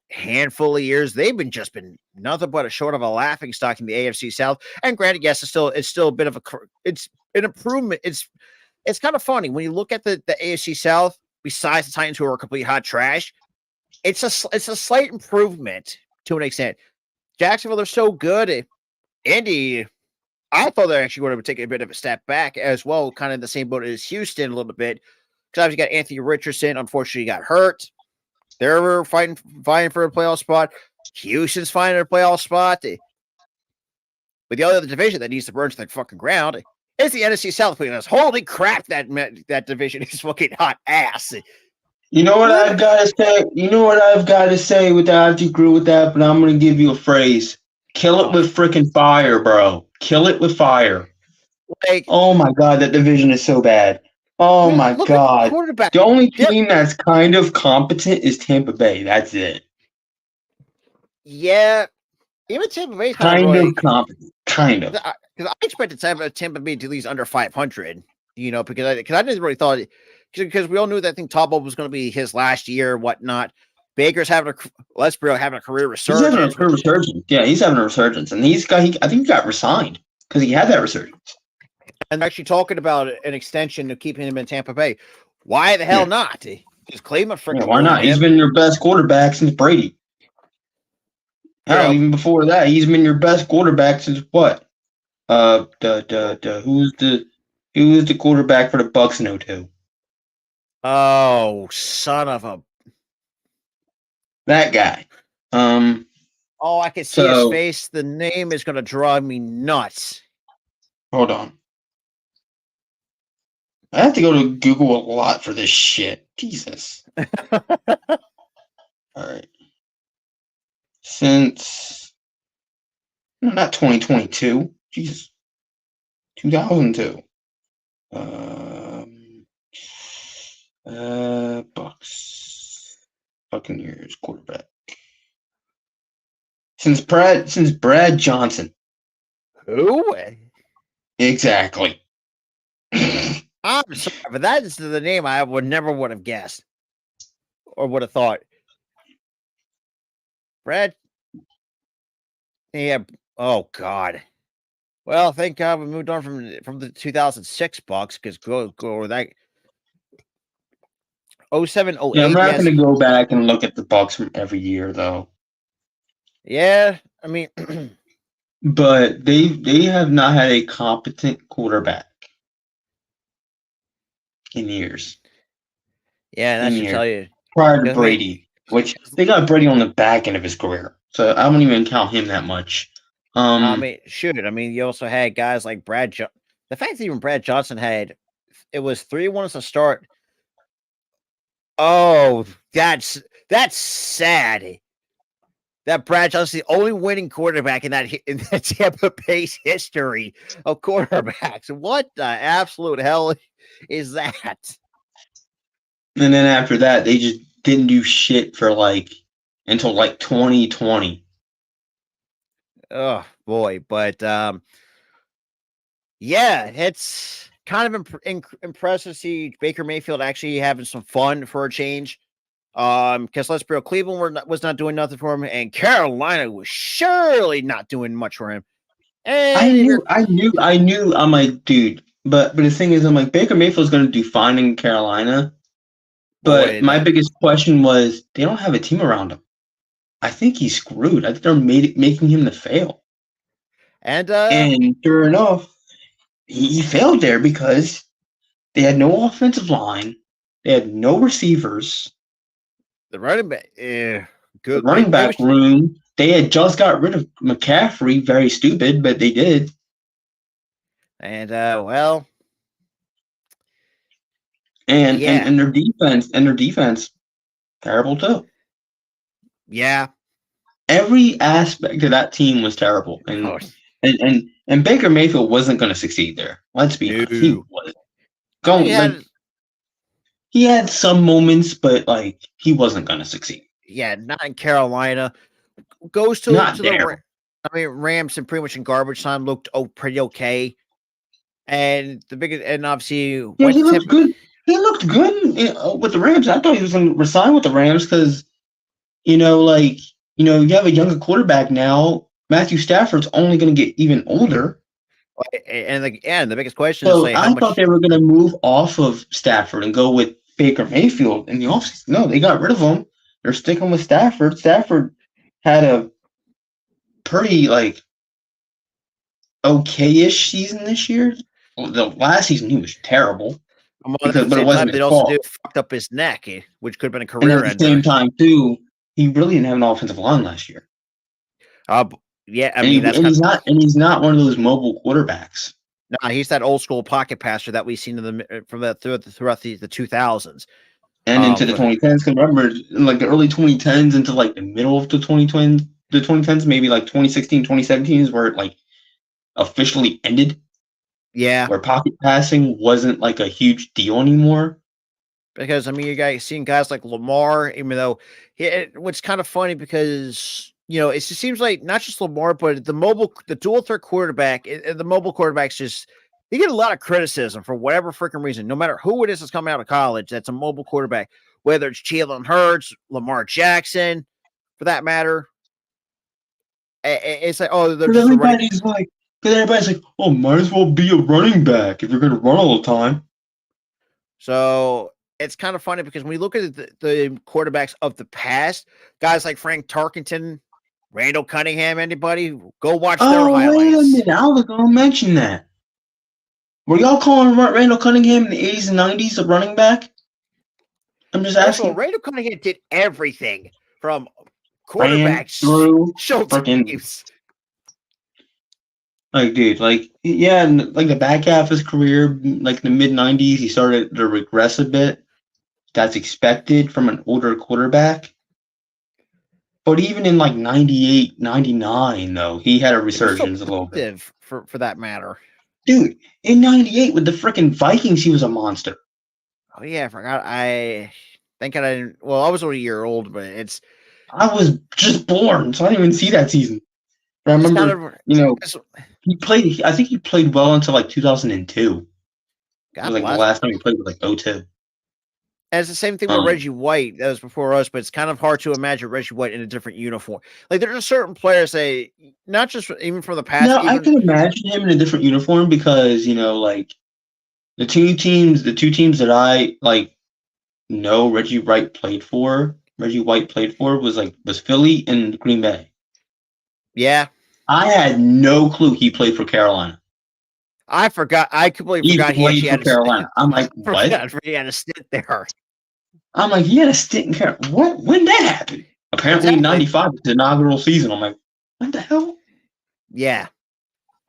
handful of years, they've been nothing but a short of a laughing stock in the AFC South. And granted, yes, it's still a bit of it's an improvement. It's kind of funny when you look at the AFC South, besides the Titans, who are complete hot trash. It's a slight improvement to an extent. Jacksonville, they're so good. Indy, I thought they're actually going to take a bit of a step back as well, kind of in the same boat as Houston a little bit. Because obviously you got Anthony Richardson, unfortunately got hurt. They're fighting for a playoff spot. Houston's fighting a playoff spot. But the other division that needs to burn to the fucking ground is the NFC South. Holy crap, that division is fucking hot ass. You know what I've got to say? You know what I've got to say with that? I have to agree with that, but I'm going to give you a phrase. Kill it with freaking fire, bro. Kill it with fire. Oh, my God, that division is so bad. Oh, my God. The only team that's kind of competent is Tampa Bay. That's it. Yeah. Even Tampa Bay kind of competent. Kind of. Because I expected Tampa Bay to at least under 500, because I didn't really thought – because we all knew that I think Tabo was going to be his last year, whatnot. Baker's having a career resurgence. He's having a career resurgence. Yeah, he's having a resurgence, and I think he got resigned because he had that resurgence. And actually talking about an extension of keeping him in Tampa Bay. Why the hell not? Because Cleveland freaking. Why not? He's been your best quarterback since Brady. Hell, even before that, he's been your best quarterback since what? Who was the quarterback for the Bucks in 2002? Oh, son of a! That guy. Oh, I can see his face. The name is going to drive me nuts. Hold on. I have to go to Google a lot for this shit. Jesus. All right. Since not 2022. Jesus. 2002. Bucks. Buccaneers quarterback. Since Brad Johnson. Who? Exactly. I'm sorry, but that is the name I would have guessed or would have thought. Brad. Yeah. Oh God. Well, thank God we moved on from the 2006 Bucks, because go with that. 07, 08. Yeah, I'm not going to go back and look at the Bucks from every year, though. Yeah, I mean, but they have not had a competent quarterback in years. Yeah, that should tell you. Prior to Brady, which they got Brady on the back end of his career, so I don't even count him that much. I mean, you also had guys like Brad. The fact that even Brad Johnson it was 3-1 to start. Oh, that's sad. That Brad Johnson's the only winning quarterback in that Tampa Bay's history of quarterbacks. What the absolute hell is that? And then after that, they just didn't do shit for until 2020. Oh boy, but yeah, it's kind of impressive to see Baker Mayfield actually having some fun for a change. Because let's be real, Cleveland was not doing nothing for him, and Carolina was surely not doing much for him. I And knew, I knew, I knew. I'm like, dude. But the thing is, I'm like, Baker Mayfield's going to do fine in Carolina. But boy, my biggest question was they don't have a team around him. I think he's screwed. I think they're making him to fail. and And sure enough, he failed there because they had no offensive line. They had no receivers. the running back, The good. running back room, they had just got rid of McCaffrey. Very stupid, but they did. And well, And yeah, their defense, terrible too. yeah. Every aspect of that team was terrible, Oh, and Baker Mayfield wasn't going to succeed there. Let's be honest, he no. wasn't. I mean, He had some moments, but he wasn't going to succeed. yeah, not in Carolina. Goes to Not the there. I mean, Rams and pretty much in garbage time looked pretty okay. And the biggest, and obviously Yeah, went he to looked Tampa. good. He looked good with the Rams. I thought he was going to resign with the Rams because you have a younger quarterback now. Matthew Stafford's only going to get even older. And the biggest question is So like how I thought much. they were going to move off of Stafford and go with Baker Mayfield in the offseason. No, they got rid of him. They're sticking with Stafford. Stafford had a pretty okay-ish season this year. Well, the last season he was terrible At the but it same time, wasn't they his also fault. fucked up his neck, which could have been a And career at the same ender. time too, he really didn't have an offensive line last year. Yeah, I mean and he's not one of those mobile quarterbacks. No, he's that old school pocket passer that we've seen throughout the 2000s And into the 2010s. Because remember, in the early 2010s into the middle of the 2010s, maybe 2016, 2017 is where it officially ended. Yeah, where pocket passing wasn't a huge deal anymore. because I mean, you guys seeing guys like Lamar, even though what's kind of funny because it just seems like not just Lamar, but the dual threat quarterback, the mobile quarterbacks just they get a lot of criticism for whatever freaking reason. No matter who it is that's coming out of college, that's a mobile quarterback, whether it's Jalen Hurts, Lamar Jackson, for that matter. It's like, oh, they're Because just a running. everybody's like, oh, might as well be a running back if you're going to run all the time. So it's kind of funny because when we look at the quarterbacks of the past, guys like Frank Tarkenton, Randall Cunningham, anybody, go watch their highlights. Wait a minute. I was going to mention that. Were y'all calling Randall Cunningham in the 80s and 90s a running back? I'm just asking. First of all, Randall Cunningham did everything from quarterbacks through show teams. Dude, yeah, the back half of his career, the mid 90s, he started to regress a bit. That's expected from an older quarterback. But even in 98, 99, though, he had a resurgence a little bit. For that matter. Dude, in 98 with the freaking Vikings, he was a monster. Oh, yeah, I forgot. I think I didn't. Well, I was only a year old, but I was just born, so I didn't even see that season. But I remember, he played. I think he played well until 2002. It was the last time he played with 02. And it's the same thing with Reggie White. That was before us, but it's kind of hard to imagine Reggie White in a different uniform. There are certain players not just even from the past. No, I can imagine him in a different uniform because the two teams that I know Reggie White played for was Philly and Green Bay. Yeah, I had no clue he played for Carolina. I forgot. I completely forgot he actually had Carolina. I'm like, what? He had a stint there. I'm like, he had a stint in Carolina. What? When that happened? Apparently, in '95, the inaugural season. I'm like, what the hell? Yeah.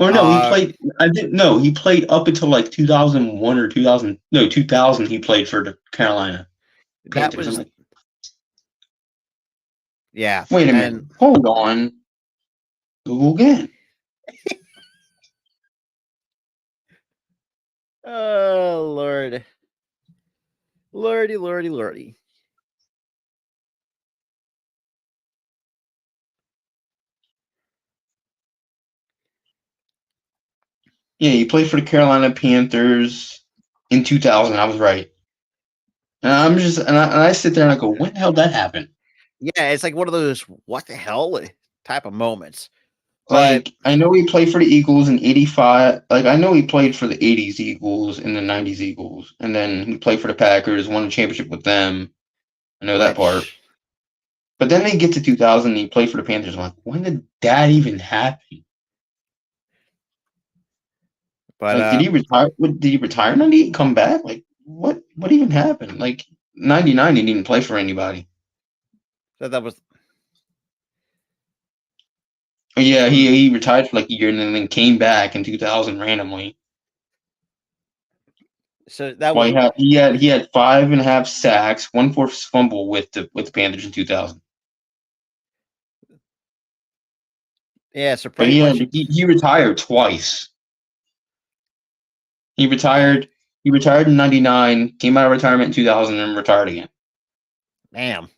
Or no, he played. I didn't know he played up until 2001 or 2000. No, 2000. He played for the Carolina Panthers. I'm like, yeah. Wait a minute. Hold on. Google again. Oh, Lord. Lordy, lordy, lordy. Yeah, he played for the Carolina Panthers in 2000. I was right. And I sit there and I go, when the hell did that happen? Yeah, it's like one of those what the hell type of moments. Like, I know he played for the Eagles in 85. Like, I know he played for the 80s Eagles and the 90s Eagles. And then he played for the Packers, won a championship with them. I know that part. But then they get to 2000 and he played for the Panthers. I'm like, when did that even happen? But like, did he retire? Did he retire in 98 and come back? Like, what even happened? Like, 99, he didn't play for anybody. That was. Yeah, he retired for like a year and then came back in 2000 randomly. So that was. He had 5.5 sacks, 1 forced fumble with the Panthers in 2000. Yeah, so pretty but much he retired twice. He retired in 99, came out of retirement in 2000, and retired again. Damn.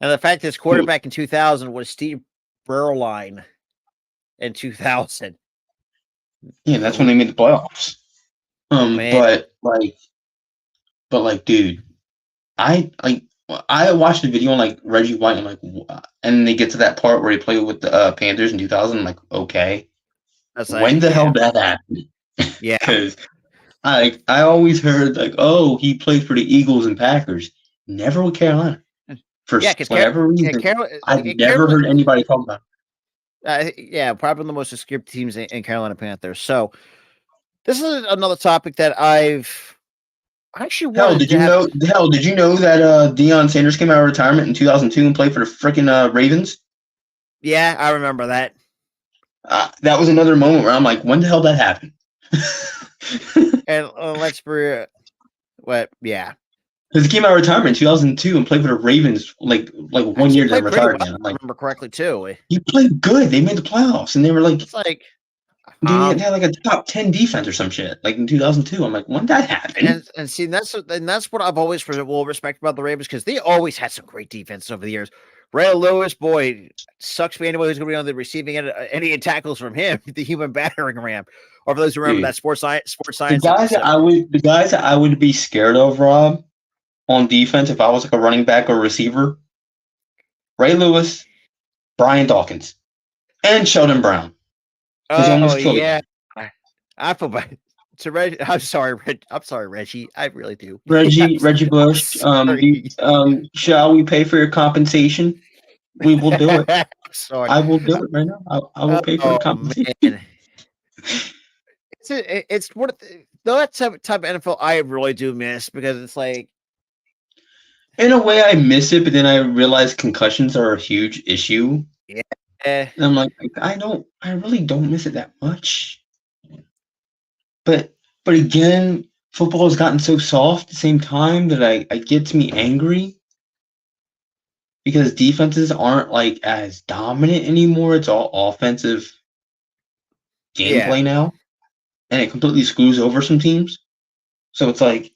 And the fact that his quarterback in 2000 was Steve Berline in 2000. Yeah, that's when they made the playoffs. But dude, I watched the video on like Reggie White and and they get to that part where he played with the Panthers in 2000. I'm like, okay, when the hell did that happen? Yeah, because I always heard like, oh, he played for the Eagles and Packers, never with Carolina. For whatever reason, I've never heard anybody talk about it. Yeah, probably the most obscure teams in Carolina Panthers. So this is another topic that I've actually wanted did you know that Deion Sanders came out of retirement in 2002 and played for the freaking Ravens? Yeah, I remember that. That was another moment where I'm like, when the hell did that happen? And let's be yeah. Because he came out of retirement in 2002 and played for the Ravens like 1 year, then retired again. I remember correctly too. He played good. They made the playoffs, and they were like, it's like they had like a top 10 defense or some shit. Like in 2002, I'm like, when did that happen? And see, that's what I've always respect about the Ravens because they always had some great defense over the years. Ray Lewis, boy, sucks for anyone who's going to be on the receiving end. Any tackles from him, the human battering ram. Or for those who remember that sports science. The guys that I would be scared of, Rob, on defense if I was like a running back or receiver, Ray Lewis, Brian Dawkins, and Sheldon Brown. Oh yeah, I feel bad. So Reggie, I'm sorry, Reggie. I really do. Reggie Bush. Shall we pay for your compensation? We will do it. Sorry. I will do it right now. I will pay for your compensation. Man. It's one of that type of NFL I really do miss because it's like. In a way, I miss it, but then I realize concussions are a huge issue. Yeah. And I'm like, I really don't miss it that much. But again, football has gotten so soft at the same time that it gets me angry because defenses aren't like as dominant anymore. It's all offensive gameplay now, and it completely screws over some teams. So it's like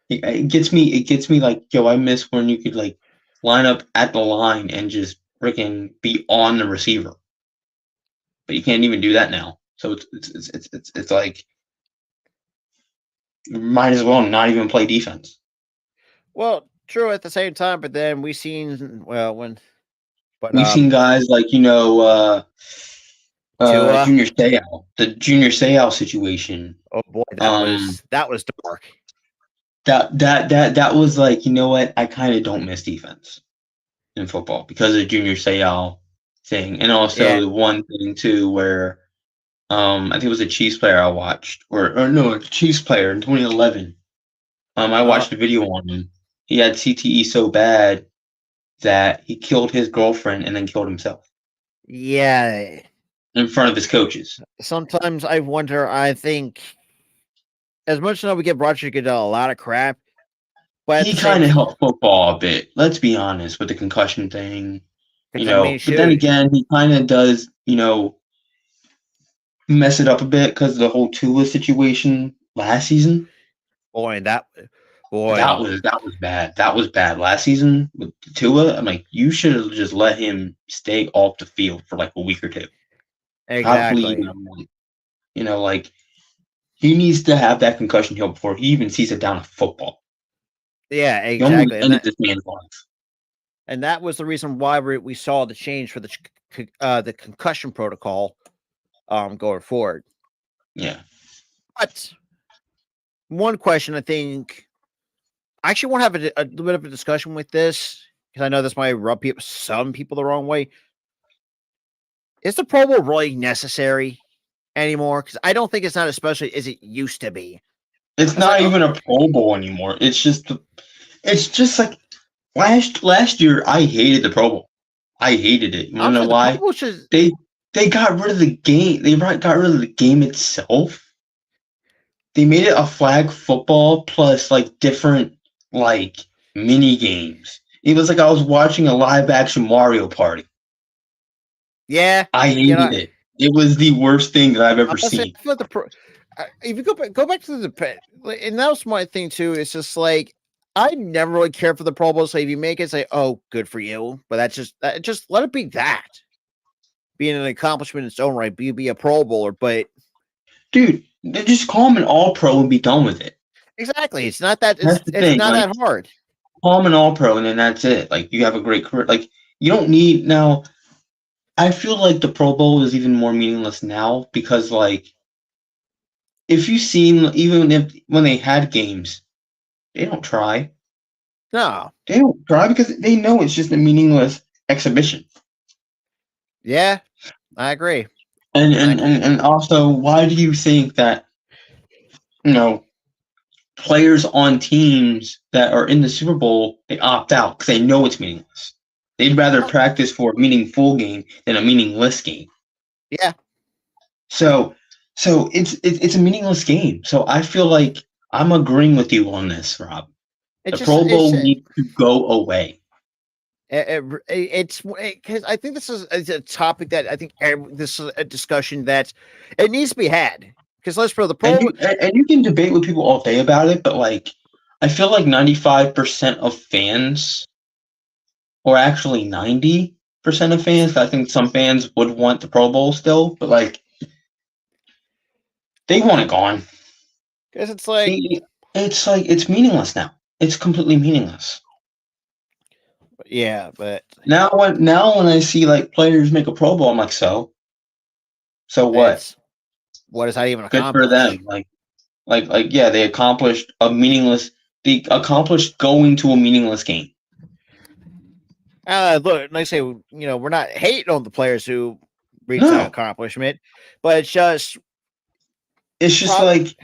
it gets me like, yo, I miss when you could like line up at the line and just freaking be on the receiver, but you can't even do that now. So it's like you might as well not even play defense. Well, true at the same time, but then we've seen we've seen guys like Junior Seau, the Junior Seau situation. Oh boy, that was dark. That was like, you know what? I kind of don't miss defense in football because of Junior Seau thing, and also the one thing too where I think it was a Chiefs player I watched, or no, a Chiefs player in 2011. I watched a video on him. He had CTE so bad that he killed his girlfriend and then killed himself. Yeah, in front of his coaches. Sometimes I wonder. I think as much as we get Roger Goodell a lot of crap, but he kind of helped football a bit. Let's be honest with the concussion thing, but then again, he kind of does, mess it up a bit because of the whole Tua situation last season. Boy, Boy, that was bad. That was bad. Last season with Tua, I'm like, you should have just let him stay off the field for like a week or two. Probably even exactly. a month. Like he needs to have that concussion heal before he even sees it down a football. Yeah, He almost exactly. ended this man's life. And that was the reason why we saw the change for the concussion protocol going forward. Yeah. But one question I think I actually want to have a little bit of a discussion with this because I know this might rub some people the wrong way. Is the Pro Bowl really necessary anymore? Because I don't think it's not as special as it used to be. It's It's like, not even a Pro Bowl anymore. It's just like last year I hated the Pro Bowl. I hated it. You wanna know honestly, the Pro why? Bowl should. They got rid of the game. They got rid of the game itself. They made it a flag football plus like different like mini games. It was like I was watching a live action Mario Party. Yeah, I hated it. It was the worst thing that I've ever honestly, seen. I feel like if you go back to and that was my thing too. It's just like I never really cared for the Pro Bowl. So if you make it, say, "Oh, good for you," but that's just let it be that. Being an accomplishment in its own right, be a Pro Bowler, but Dude, they just call him an all pro and be done with it. exactly, it's not that That's the it's thing. not Like that hard. call him an all pro and then that's it. Like you have a great career. Like you don't need now I feel like the Pro Bowl is even more meaningless now because like if you've seen even if when they had games, they don't try. No, They don't try because they know it's just a meaningless exhibition. yeah, I agree. And I and, agree. and, and also, why do you think that you know players on teams that are in the Super Bowl they opt out because they know it's meaningless? They'd rather Oh, practice for a meaningful game than a meaningless game. yeah, So it's a meaningless game. So I feel like I'm agreeing with you on this, Rob. The Pro it's Bowl needs to go away. it's because I think this is a topic that I think this is a discussion that it needs to be had. Because let's put the And Pro. you can debate with people all day about it, but like I feel like 95% of fans, or actually 90% of fans, I think some fans would want the Pro Bowl still, but like they want it gone. Because it's like, It's meaningless now. It's completely meaningless. yeah, but Now when I see like players make a Pro Bowl, I'm like, so what? it's what does that even Good for accomplish? them. Like yeah, they accomplished a meaningless. They accomplished going to a meaningless game. Look, like I say, we're not hating on the players who reach that No, accomplishment, but it's just it's just prop. like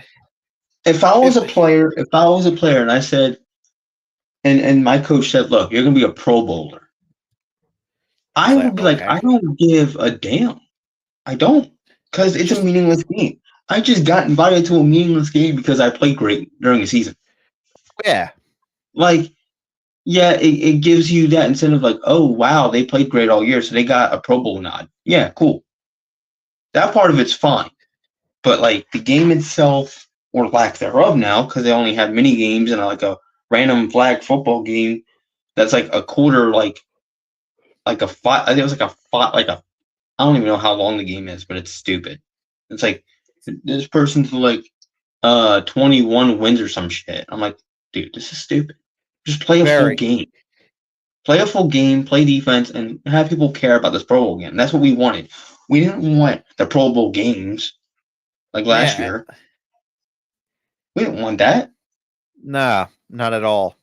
if I was If a player, and I said, and my coach said, look, you're gonna be a Pro Bowler. it's I would like be like, okay, I don't give a damn. I don't, because it's it's a just meaningless game. I just got invited to a meaningless game because I played great during the season. yeah, Like, yeah, it gives you that incentive, like, oh wow, they played great all year, so they got a Pro Bowl nod. Yeah, cool. That part of it's fine. But like the game itself, or lack thereof now, because they only have mini games and like a random flag football game that's like a quarter, like a fight. I think it was like a fight, like a. I don't even know how long the game is, but it's stupid. It's like this person's like 21 wins or some shit. I'm like, dude, this is stupid. Just play a full very, game. Play a full game, play defense, and have people care about this Pro Bowl game. That's what we wanted. We didn't want the Pro Bowl games like last yeah, year. We didn't want that. nah, not at all.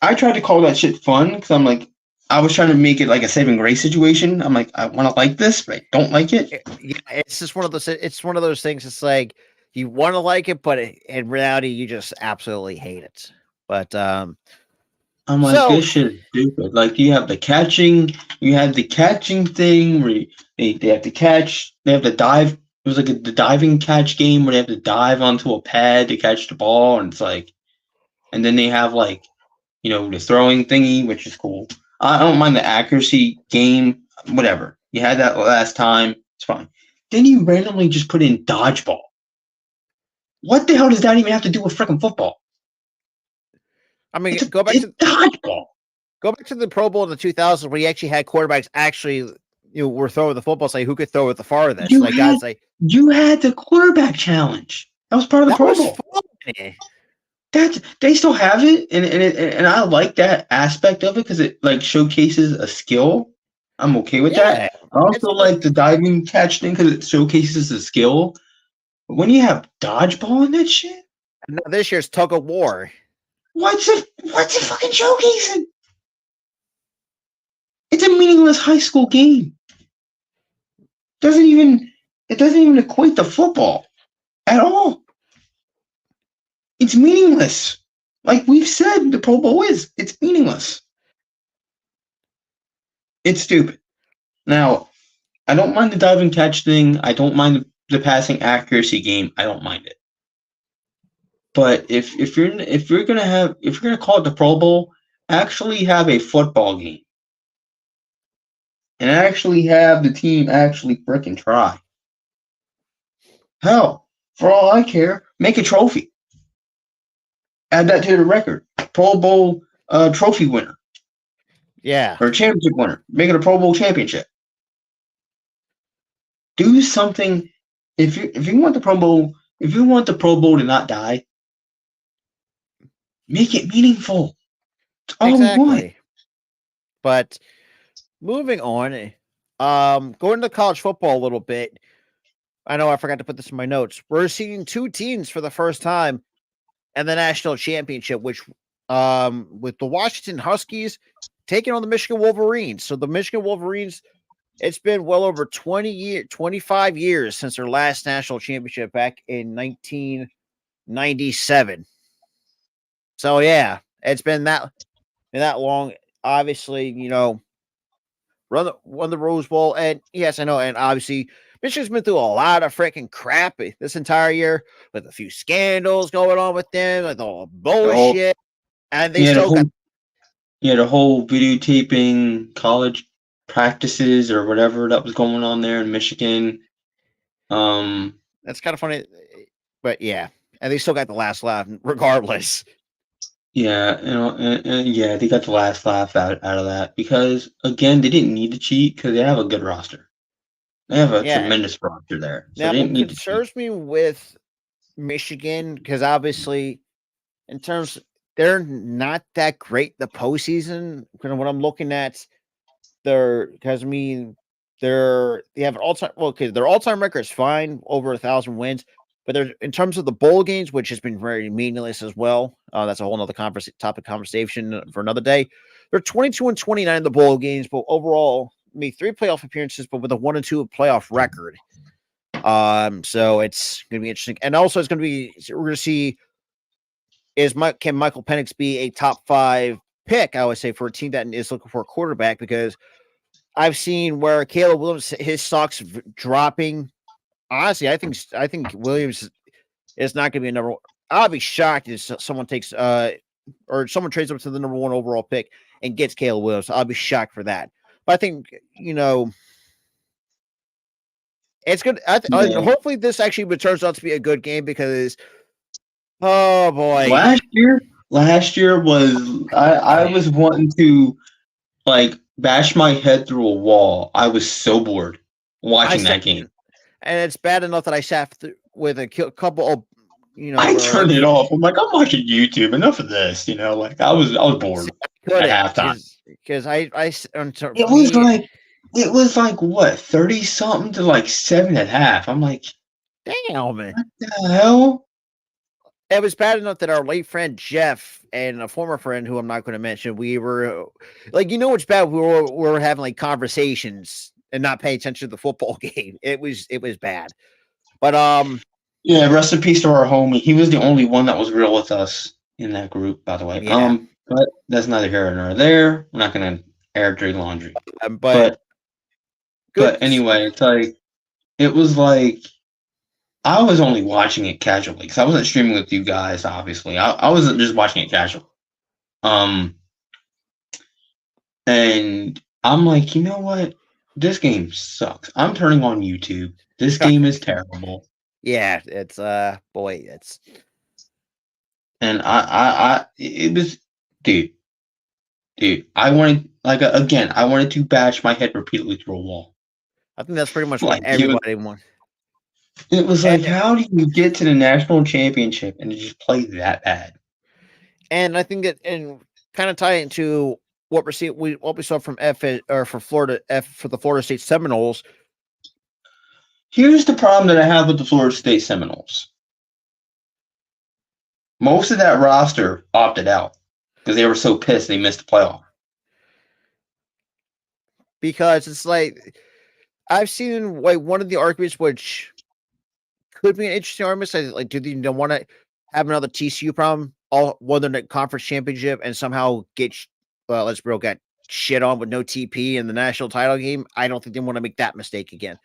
I tried to call that shit fun because I'm like, I was trying to make it like a saving grace situation. I'm like, I want to like this, but I don't like it. Yeah, it's just one of those. It's one of those things. It's like you want to like it, but in reality, you just absolutely hate it. But I'm like, so this shit is stupid. Like, you have the catching thing where they have to catch, they have to dive. It was like the diving catch game where they have to dive onto a pad to catch the ball, and it's like, and then they have like, the throwing thingy, which is cool. I don't mind the accuracy game, whatever. You had that last time, it's fine. Then you randomly just put in dodgeball. What the hell does that even have to do with freaking football? I mean, It's go back to dodgeball. the Pro Bowl in the 2000s where you actually had quarterbacks actually were throwing the football, say who could throw it the farthest. You Like guys like you had the quarterback challenge. That was part of the that Pro was Bowl. fun. They still have it, and I like that aspect of it because it like showcases a skill. I'm okay with Yeah, that. I also it's like the diving catch thing because it showcases a skill. But when you have dodgeball in that shit, now this year's tug of war. what's it fucking showcasing? It's a meaningless high school game. It doesn't even equate to football at all. It's meaningless. Like we've said, the Pro Bowl it's meaningless. It's stupid. Now, I don't mind the dive and catch thing. I don't mind the passing accuracy game. I don't mind it. But if you're gonna call it the Pro Bowl, actually have a football game, and actually have the team actually frickin' try. Hell, for all I care, make a trophy. Add that to the record. Pro Bowl trophy winner Yeah, or championship winner. Make it a Pro Bowl championship. Do something. If you want the Pro Bowl, if you want the Pro Bowl to not die, make it meaningful. That's all we want. exactly. But moving on, going to college football a little bit. I know I forgot to put this in my notes. We're seeing two teams for the first time in the national championship, which with the Washington Huskies taking on the Michigan Wolverines. So the Michigan Wolverines, it's been well over 25 years since their last national championship back in 1997. So yeah, it's been that long. Obviously, won the Rose Bowl, and yes, I know, and obviously Michigan's been through a lot of freaking crap this entire year with a few scandals going on with them, like all bullshit, and they still got the whole videotaping college practices or whatever that was going on there in Michigan. That's kind of funny, but yeah, and they still got the last laugh regardless. Yeah, and yeah, they got the last laugh out of that because again, they didn't need to cheat because they have a good roster. They have a tremendous roster there, so now they didn't what need to cheat. concerns me with Michigan, because obviously in terms they're not that great the postseason. Kind of what I'm looking at, they have an all-time their all-time record is fine, over 1,000 wins, but they're in terms of the bowl games, which has been very meaningless as well. That's a whole nother topic conversation for another day. They're 22-29 in the bowl games, but overall, made 3 playoff appearances, but with a 1-2 playoff record. So it's gonna be interesting, and also we're gonna see can Michael Penix be a top 5 pick? I would say for a team that is looking for a quarterback, because I've seen where Caleb Williams, his stock's dropping. Honestly, I think Williams is not going to be a number one. I'll be shocked if someone takes or someone trades up to the number 1 overall pick and gets Caleb Williams. I'll be shocked for that. But I think it's good. Hopefully, this actually turns out to be a good game because, oh boy, Last year was I was wanting to like bash my head through a wall. I was so bored watching that game. And it's bad enough that I sat with a couple of, I turned it off. I'm like, I'm watching YouTube. Enough of this. Like I was bored at halftime. Because it was like what 30 something to like 7 at half. I'm like, damn, man, what the hell? It was bad enough that our late friend Jeff and a former friend who I'm not going to mention, we were like, what's bad? We were having like conversations and not paying attention to the football game. It was bad. But yeah, rest in peace to our homie. He was the only one that was real with us in that group, by the way. Yeah. But that's neither here nor there. We're not gonna air dirty laundry. But anyway, it's like it was like I was only watching it casually because I wasn't streaming with you guys. Obviously, I wasn't just watching it casual. And I'm like, you know what? This game sucks. I'm turning on YouTube. This game is terrible. Yeah, it's boy, it's. And it was dude. I wanted I wanted to bash my head repeatedly through a wall. I think that's pretty much what Like everybody wants. it was like, how do you get to the national championship and just play that bad? And I think that, and kind of tie it into what we saw from for the Florida State Seminoles. Here's the problem that I have with the Florida State Seminoles. Most of that roster opted out because they were so pissed they missed the playoff. Because it's like, I've seen like one of the arguments which could be an interesting argument. Like, do they want to have another TCU problem, all won the conference championship, and somehow get let's be real, got shit on with no TP in the national title game? I don't think they want to make that mistake again.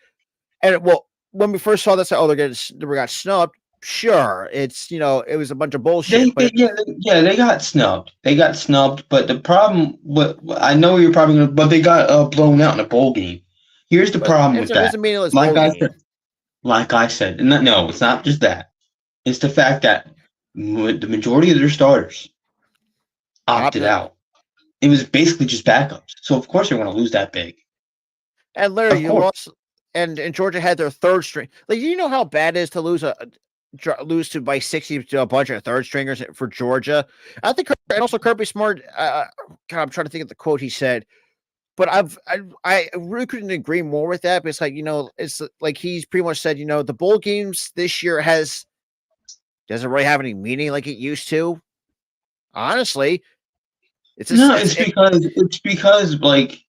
And well, when we first saw this, they got snubbed. Sure, it's it was a bunch of bullshit. They got snubbed. They got snubbed. But the problem, I know you're probably gonna, but they got blown out in a bowl game. Here's the problem with that. It's a meaningless bowl game. Like I said, no, it's not just that. It's the fact that the majority of their starters opted out. It was basically just backups. So of course you're going to lose that big. And literally, you lost. And Georgia had their third string. Like, you know how bad it is to lose to by 60 to a bunch of third stringers for Georgia. I think, and also Kirby Smart. God, I'm trying to think of the quote he said, but I really couldn't agree more with that. But it's like, it's like he's pretty much said, the bowl games this year doesn't really have any meaning like it used to. Honestly, it's because like,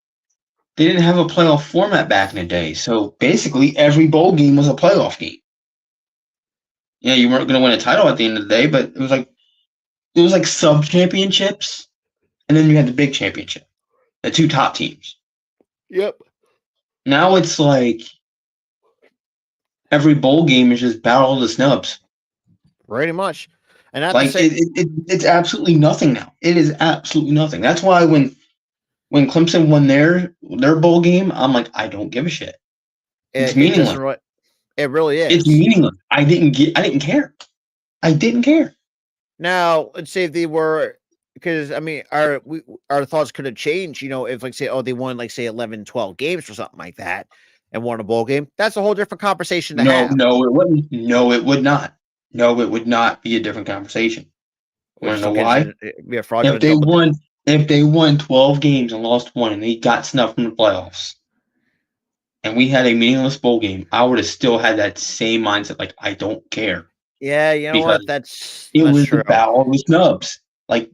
they didn't have a playoff format back in the day. So basically every bowl game was a playoff game. Yeah, you weren't going to win a title at the end of the day, but it was like sub championships, and then you had the big championship, the two top teams. Yep. Now it's like every bowl game is just battle of the snubs. Pretty much. And like it's absolutely nothing now. It is absolutely nothing. That's why when Clemson won their bowl game, I'm like, I don't give a shit. It's meaningless. It really is. It's meaningless. I didn't care. I didn't care. Now, let's say if they were, because I mean, our thoughts could have changed, if like say, they won like say 11, 12 games or something like that and won a bowl game. That's a whole different conversation to have. No, it wouldn't. No, it would not. No, it would not be a different conversation. You want to know why? If they won 12 games and lost one and they got snubbed from the playoffs and we had a meaningless bowl game, I would have still had that same mindset. Like, I don't care. Yeah, you know what? It was the battle of the snubs. Like,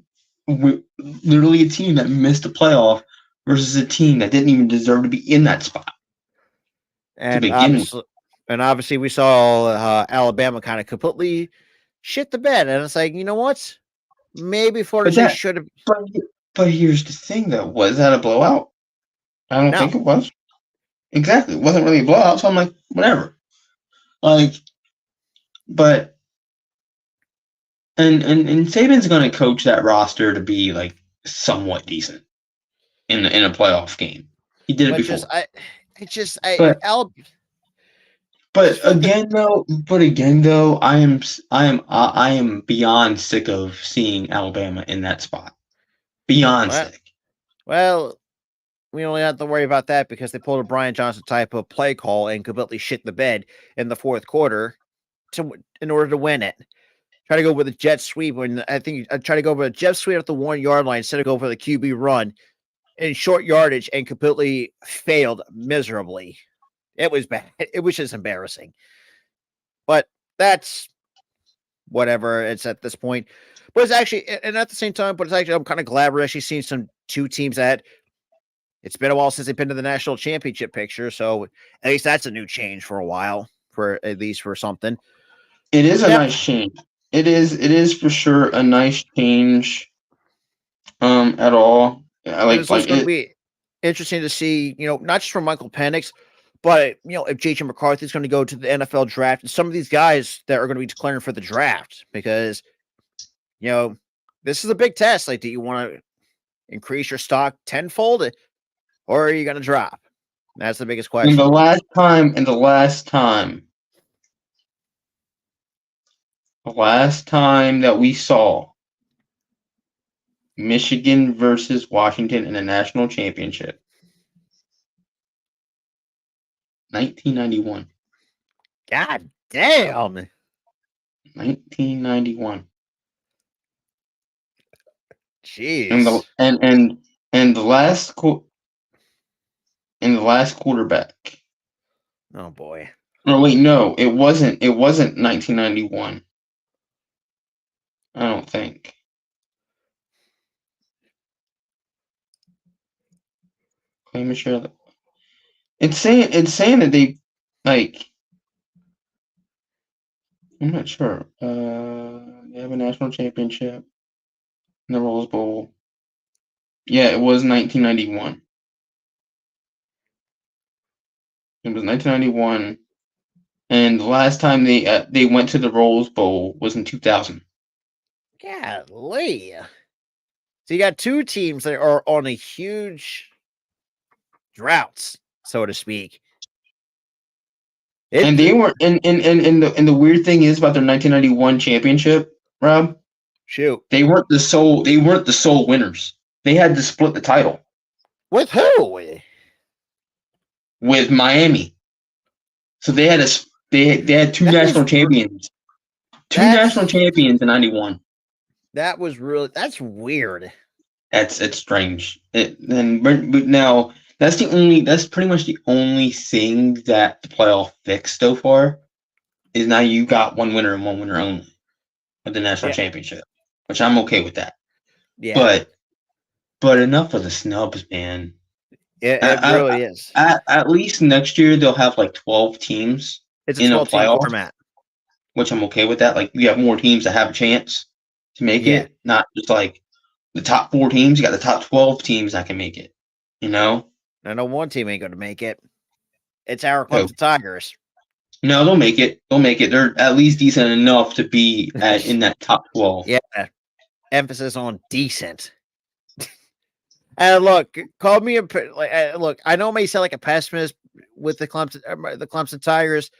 literally a team that missed a playoff versus a team that didn't even deserve to be in that spot. And obviously we saw Alabama kind of completely shit the bed. And it's like, you know what? Maybe Florida State should have. But here's the thing, though. Was that a blowout? I don't think it was. Exactly. It wasn't really a blowout. So I'm like, whatever. Like, but and Saban's going to coach that roster to be like somewhat decent in a playoff game. He did it before. But again, though, I am beyond sick of seeing Alabama in that spot. Beyond sick. Well, we only have to worry about that because they pulled a Brian Johnson type of play call and completely shit the bed in the fourth quarter in order to win it. Try to go with a jet sweep when I think I try to go with a jet sweep at the 1 yard line instead of go for the QB run in short yardage and completely failed miserably. It was bad. It was just embarrassing. But that's whatever it's at this point. But it's actually, and at the same time, I'm kind of glad we're actually seeing two teams that it's been a while since they've been to the national championship picture. So at least that's a new change for a while, at least for something. It is a nice change. It is for sure a nice change. At all. It's going to be interesting to see, not just from Michael Penix, but if J.J. McCarthy is going to go to the NFL draft, and some of these guys that are going to be declaring for the draft, because this is a big test. Like, do you want to increase your stock tenfold, or are you going to drop? That's the biggest question. The last time that we saw Michigan versus Washington in a national championship. 1991. God damn. 1991. Jeez. And the last quarterback. Oh boy. Oh wait, no, it wasn't 1991. I don't think. Claim share. It's saying that they like. I'm not sure. They have a national championship in the Rose Bowl. Yeah, it was 1991. It was 1991, and the last time they went to the Rose Bowl was in 2000. Golly. So you got two teams that are on a huge droughts, so to speak. And they were and the weird thing is about their 1991 championship, Rob. Shoot. They weren't the sole winners. They had to split the title With who? with Miami. So they had two national champions. Two national champions in 91. That's weird. It's strange. But now that's pretty much the only thing that the playoff fixed so far is now you got one winner and one winner only of the national championship, which I'm okay with that. Yeah. But enough of the snubs, man. It really is. At least next year they'll have like 12 teams it's in a 12-team playoff format, which I'm okay with that. Like you have more teams that have a chance to make it, not just like the top 4 teams. You got the top 12 teams that can make it. You know, I know one team ain't going to make it. It's our Clemson Tigers. No, they'll make it. They'll make it. They're at least decent enough to be in that top 12. Yeah, emphasis on decent. And look, call me look. I know I may sound like a pessimist with the Clemson Tigers,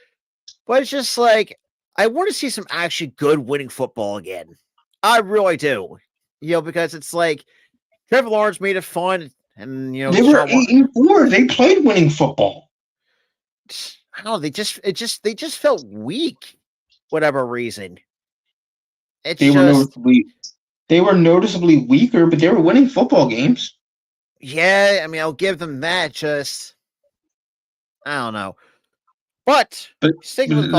but it's just like I want to see some actually good winning football again. I really do, because it's like Trevor Lawrence made it fun, and they were 8-4. They played winning football. I don't know. They just felt weak, whatever reason. They were noticeably weaker, but they were winning football games. Yeah, I mean, I'll give them that. Just, I don't know. But sticking with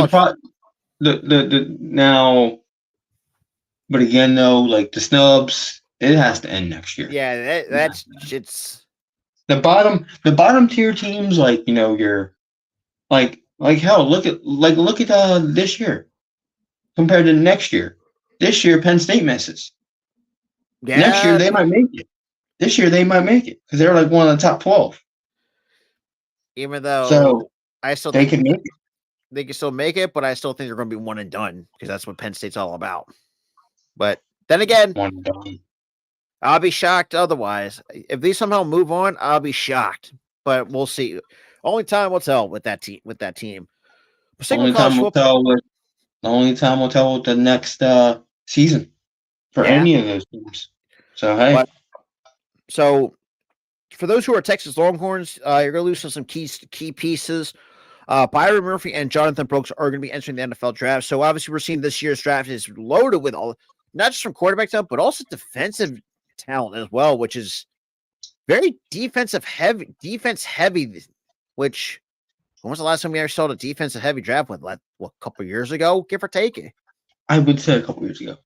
but again, though, like the snubs, it has to end next year. Yeah, it's the bottom tier teams, like you're like hell. Look at this year compared to next year. This year, Penn State misses. Yeah. Next year, they might make it. This year, they might make it because they're like one of the top 12. Even though I still think they can make it. They can still make it, but I still think they're going to be one and done because that's what Penn State's all about. But then again, one and done. I'll be shocked otherwise. If they somehow move on, I'll be shocked. But we'll see. Only time will tell with that team. The only time will tell with the next season for any of those teams. So hey. So for those who are Texas Longhorns, you're going to lose some key pieces. Byron Murphy and Jonathan Brooks are going to be entering the NFL draft. So obviously we're seeing this year's draft is loaded with not just from quarterback talent, but also defensive talent as well, which is very defense heavy, which when was the last time we ever saw a defensive heavy draft with a couple years ago, give or take? I would say a couple years ago.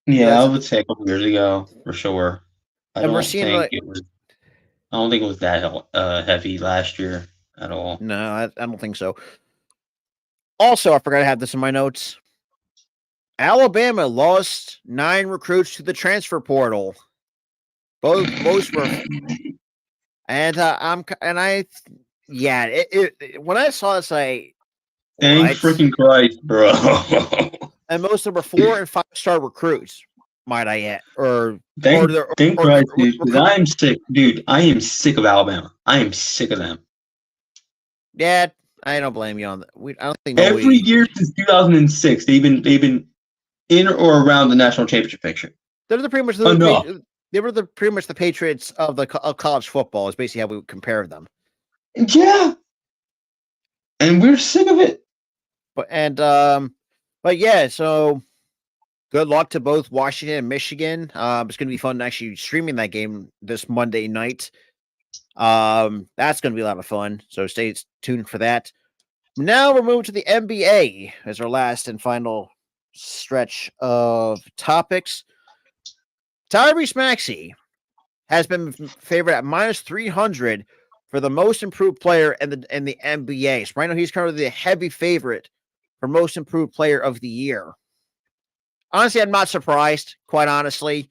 Yeah, I would say a couple years ago for sure. I don't think it was that heavy last year at all. No, I don't think so. Also, I forgot to have this in my notes. Alabama lost 9 recruits to the transfer portal. Most were, and when I saw this, thank freaking Christ, bro. And most of them were 4- and 5-star recruits, might I add? Thank Christ, dude. Because I am sick, dude. I am sick of Alabama. I am sick of them. Yeah, I don't blame you on that. I don't think every year since 2006, they've been in or around the national championship picture. They're the pretty much enough. they were pretty much the Patriots of college football. Is basically how we would compare them. Yeah, and we're sick of it. But yeah, so good luck to both Washington and Michigan. It's going to be fun actually streaming that game this Monday night. That's going to be a lot of fun. So stay tuned for that. Now we're moving to the NBA as our last and final stretch of topics. Tyrese Maxey has been favored at minus 300 for the most improved player in the NBA. So right now he's currently the heavy favorite for most improved player of the year. Honestly, I'm not surprised, quite honestly.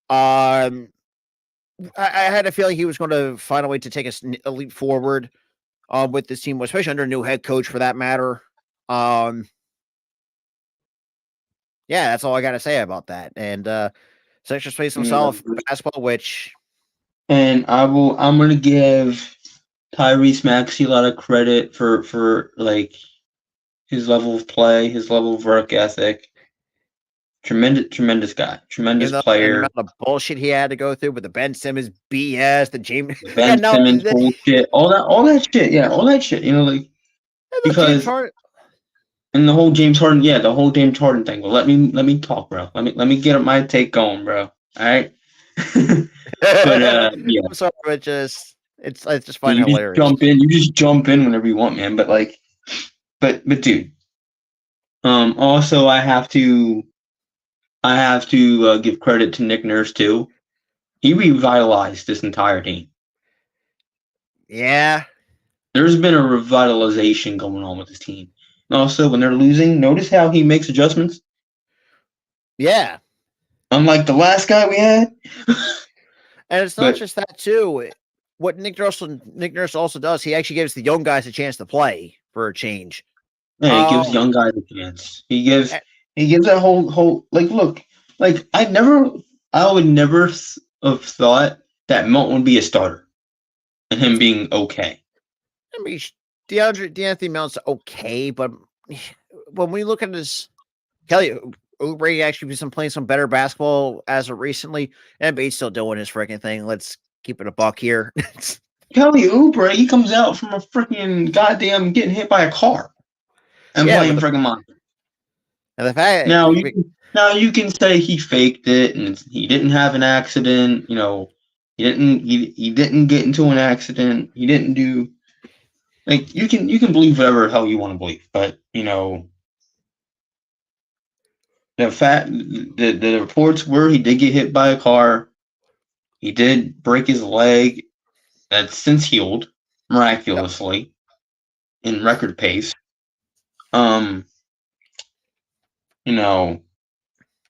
I had a feeling he was going to find a way to take a leap forward with this team, especially under a new head coach for that matter. Yeah, that's all I got to say about that. And Sixers play some solid basketball, which. And I'm going to give Tyrese Maxey a lot of credit for like his level of play, his level of work ethic. Tremendous guy, tremendous player. And the amount of bullshit he had to go through with the Ben Simmons BS, the James Simmons bullshit, all that shit. Yeah, all that shit. You know, like because and the whole James Harden, the whole James Harden thing. Well, let me talk, bro. Let me get my take going, bro. All right. But yeah, I'm sorry, but it's just fine. Hilarious. You just jump in whenever you want, man. But dude. Also, I have to give credit to Nick Nurse too. He revitalized this entire team. Yeah, there's been a revitalization going on with this team. And also, when they're losing, notice how he makes adjustments. Yeah. Unlike the last guy we had. And it's not just that too. What Nick Nurse also does, he actually gives the young guys a chance to play for a change. Yeah, he gives young guys a chance. He gives that whole like look, like I would never have thought that Milton would be a starter and him being okay. I mean, D'Anthony Melton's okay, but when we look at his Kelly Oubre actually been playing some better basketball as of recently, and Bates still doing his freaking thing. Let's keep it a buck here. Kelly Oubre, he comes out from a freaking goddamn getting hit by a car and playing freaking monster. And the fact now you can say he faked it and he didn't have an accident. You know, he didn't get into an accident. He didn't do like you can believe whatever the hell you want to believe, but you know. The reports were he did get hit by a car. He did break his leg. That's since healed miraculously in record pace. You know,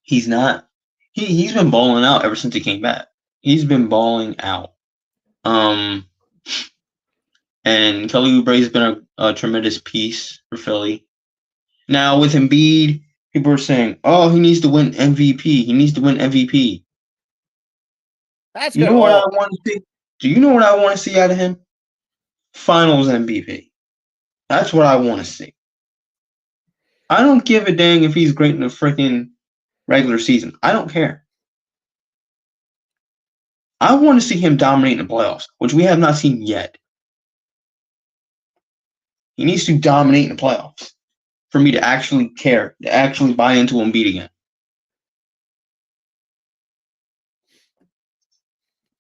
he's been balling out ever since he came back. He's been balling out. And Kelly Oubre's been a tremendous piece for Philly. Now with Embiid, people are saying, "Oh, he needs to win MVP. He needs to win MVP." That's you know what I want to see? Do you know what I want to see out of him? Finals MVP. That's what I want to see. I don't give a dang if he's great in the freaking regular season. I don't care. I want to see him dominate in the playoffs, which we have not seen yet. He needs to dominate in the playoffs for me to actually care, to actually buy into Embiid again.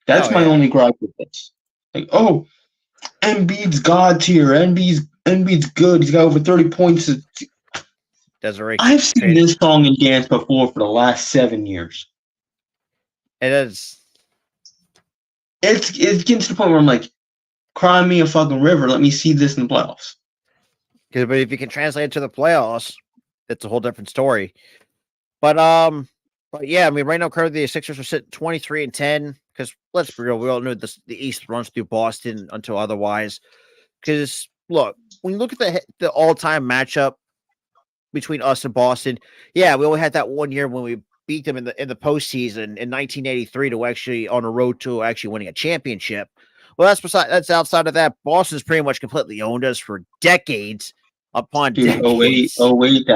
That's my only gripe with this. Like, oh, Embiid's god tier. Embiid's good. He's got over 30 points. I've seen this song and dance before for the last 7 years. It is. It's getting to the point where I'm like, cry me a fucking river. Let me see this in the playoffs. But if you can translate it to the playoffs, it's a whole different story. But yeah, I mean, right now currently the Sixers are sitting 23-10. Because let's be real, we all know the East runs through Boston until otherwise. Because look, when you look at the all-time matchup between us and Boston, yeah, we only had that 1 year when we beat them in the postseason in 1983 to actually on a road to actually winning a championship. Well, that's outside of that. Boston's pretty much completely owned us for decades. upon Dude, decades. 08,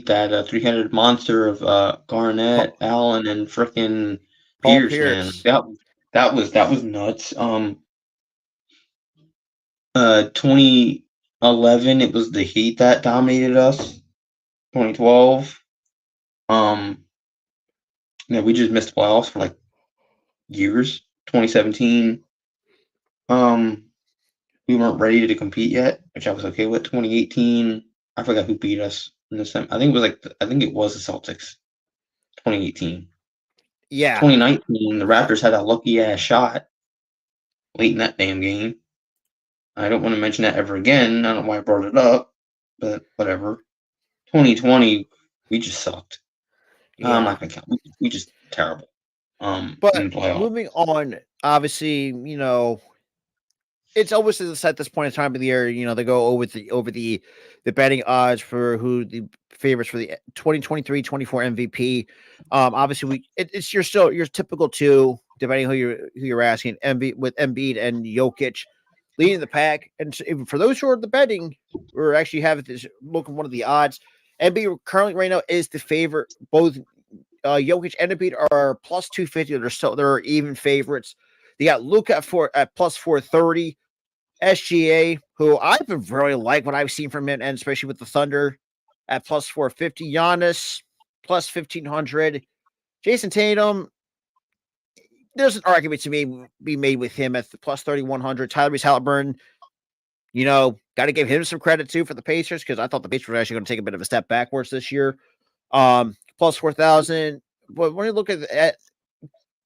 that 300 monster of Garnett, Paul, Allen, and frickin' Paul Pierce, man. Pierce. That was nuts. 2011, it was the Heat that dominated us. 2012, we just missed the playoffs for like years. 2017, we weren't ready to compete yet, which I was okay with. 2018, I forgot who beat us in this time. I think it was the Celtics. 2018. Yeah. 2019, the Raptors had a lucky ass shot late in that damn game. I don't want to mention that ever again. I don't know why I brought it up, but whatever. 2020, we just sucked. I'm Yeah. not gonna count. We just terrible. In But the playoff. moving on, obviously, it's always at this point in time of the year, they go over the betting odds for who the favorites for the 2023-24 MVP. Obviously, it's your typical two, depending who you're asking. With Embiid and Jokic leading the pack, and for those who are the betting, we're actually having this look at one of the odds. Embiid currently right now is the favorite. Both Jokic and Embiid are plus 250. They're even favorites. They got Luka at plus 430. SGA, who I've been really like what I've seen from him, and especially with the Thunder at plus 450. Giannis plus 1500. Jason Tatum, there's an argument to be made with him at the plus 3100. Tyrese Halliburton, got to give him some credit too for the Pacers, because I thought the Pacers were actually going to take a bit of a step backwards this year. Plus 4,000. But when you look at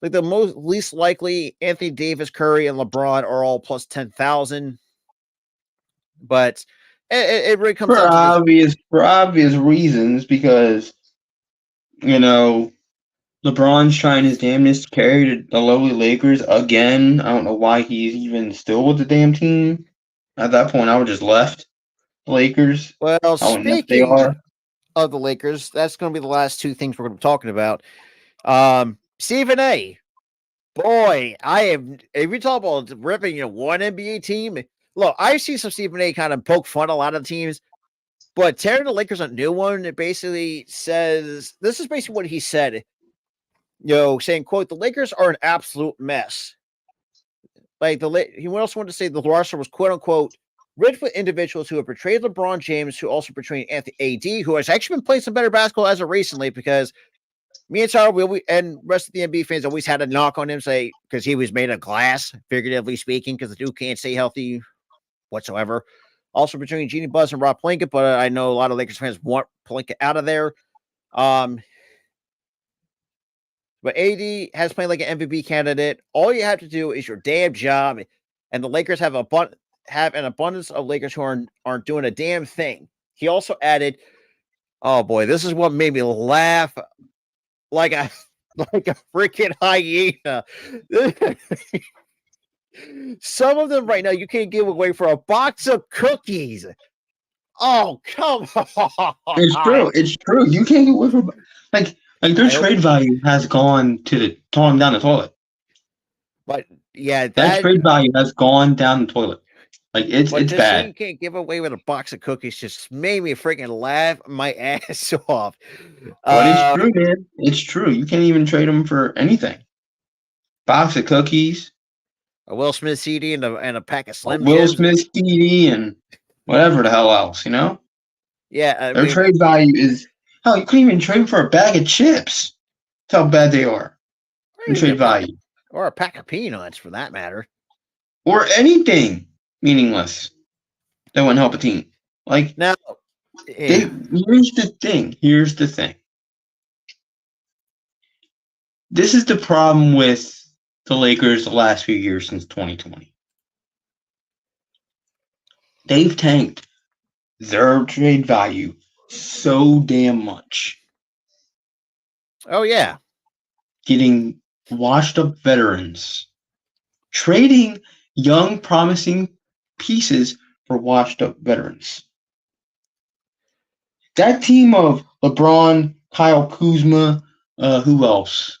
like the least likely, Anthony Davis, Curry, and LeBron are all plus 10,000. But it really comes down to this. For obvious reasons, because LeBron's trying his damnedest to carry the lowly Lakers again. I don't know why he's even still with the damn team. At that point, I would just left the Lakers. Well, How inept they speaking are. of the Lakers, that's going to be the last two things we're going to be talking about. Stephen A. Boy, if you talk about ripping one NBA team, look, I see some Stephen A kind of poke fun a lot of teams, but tearing the Lakers a new one, it basically says, this is basically what he said, saying, quote, the Lakers are an absolute mess. Like he also wanted to say the roster was quote unquote rich with individuals who have portrayed LeBron James, who also portrayed Anthony AD, who has actually been playing some better basketball as of recently, because me and Tyler, and rest of the NBA fans always had a knock on him, say, because he was made of glass, figuratively speaking, because the dude can't stay healthy whatsoever. Also between Jeannie Buss and Rob Plinkett, but I know a lot of Lakers fans want Plinkett out of there. But AD has played like an MVP candidate. All you have to do is your damn job, and the Lakers have an abundance of Lakers who aren't doing a damn thing. He also added, "Oh boy, this is what made me laugh like a freaking hyena." Some of them right now you can't give away for a box of cookies. Oh, come on! It's true. It's true. You can't get away from like their trade value has gone down the toilet. But yeah, that trade value has gone down the toilet. Like it's to bad. see you can't give away with a box of cookies just made me freaking laugh my ass off. But it's true, man. It's true. You can't even trade them for anything. Box of cookies, a Will Smith CD, and a pack of Slim Will Jims. Smith CD, and whatever the hell else, Yeah, their trade value is hell. You couldn't even trade them for a bag of chips. That's how bad they are in trade value, or a pack of peanuts, for that matter, or anything meaningless that wouldn't help a team. Like now, here's the thing. Here's the thing. This is the problem with the Lakers the last few years since 2020. They've tanked their trade value so damn much. Oh, yeah. Getting washed up veterans. Trading young, promising pieces for washed up veterans. That team of LeBron, Kyle Kuzma, who else?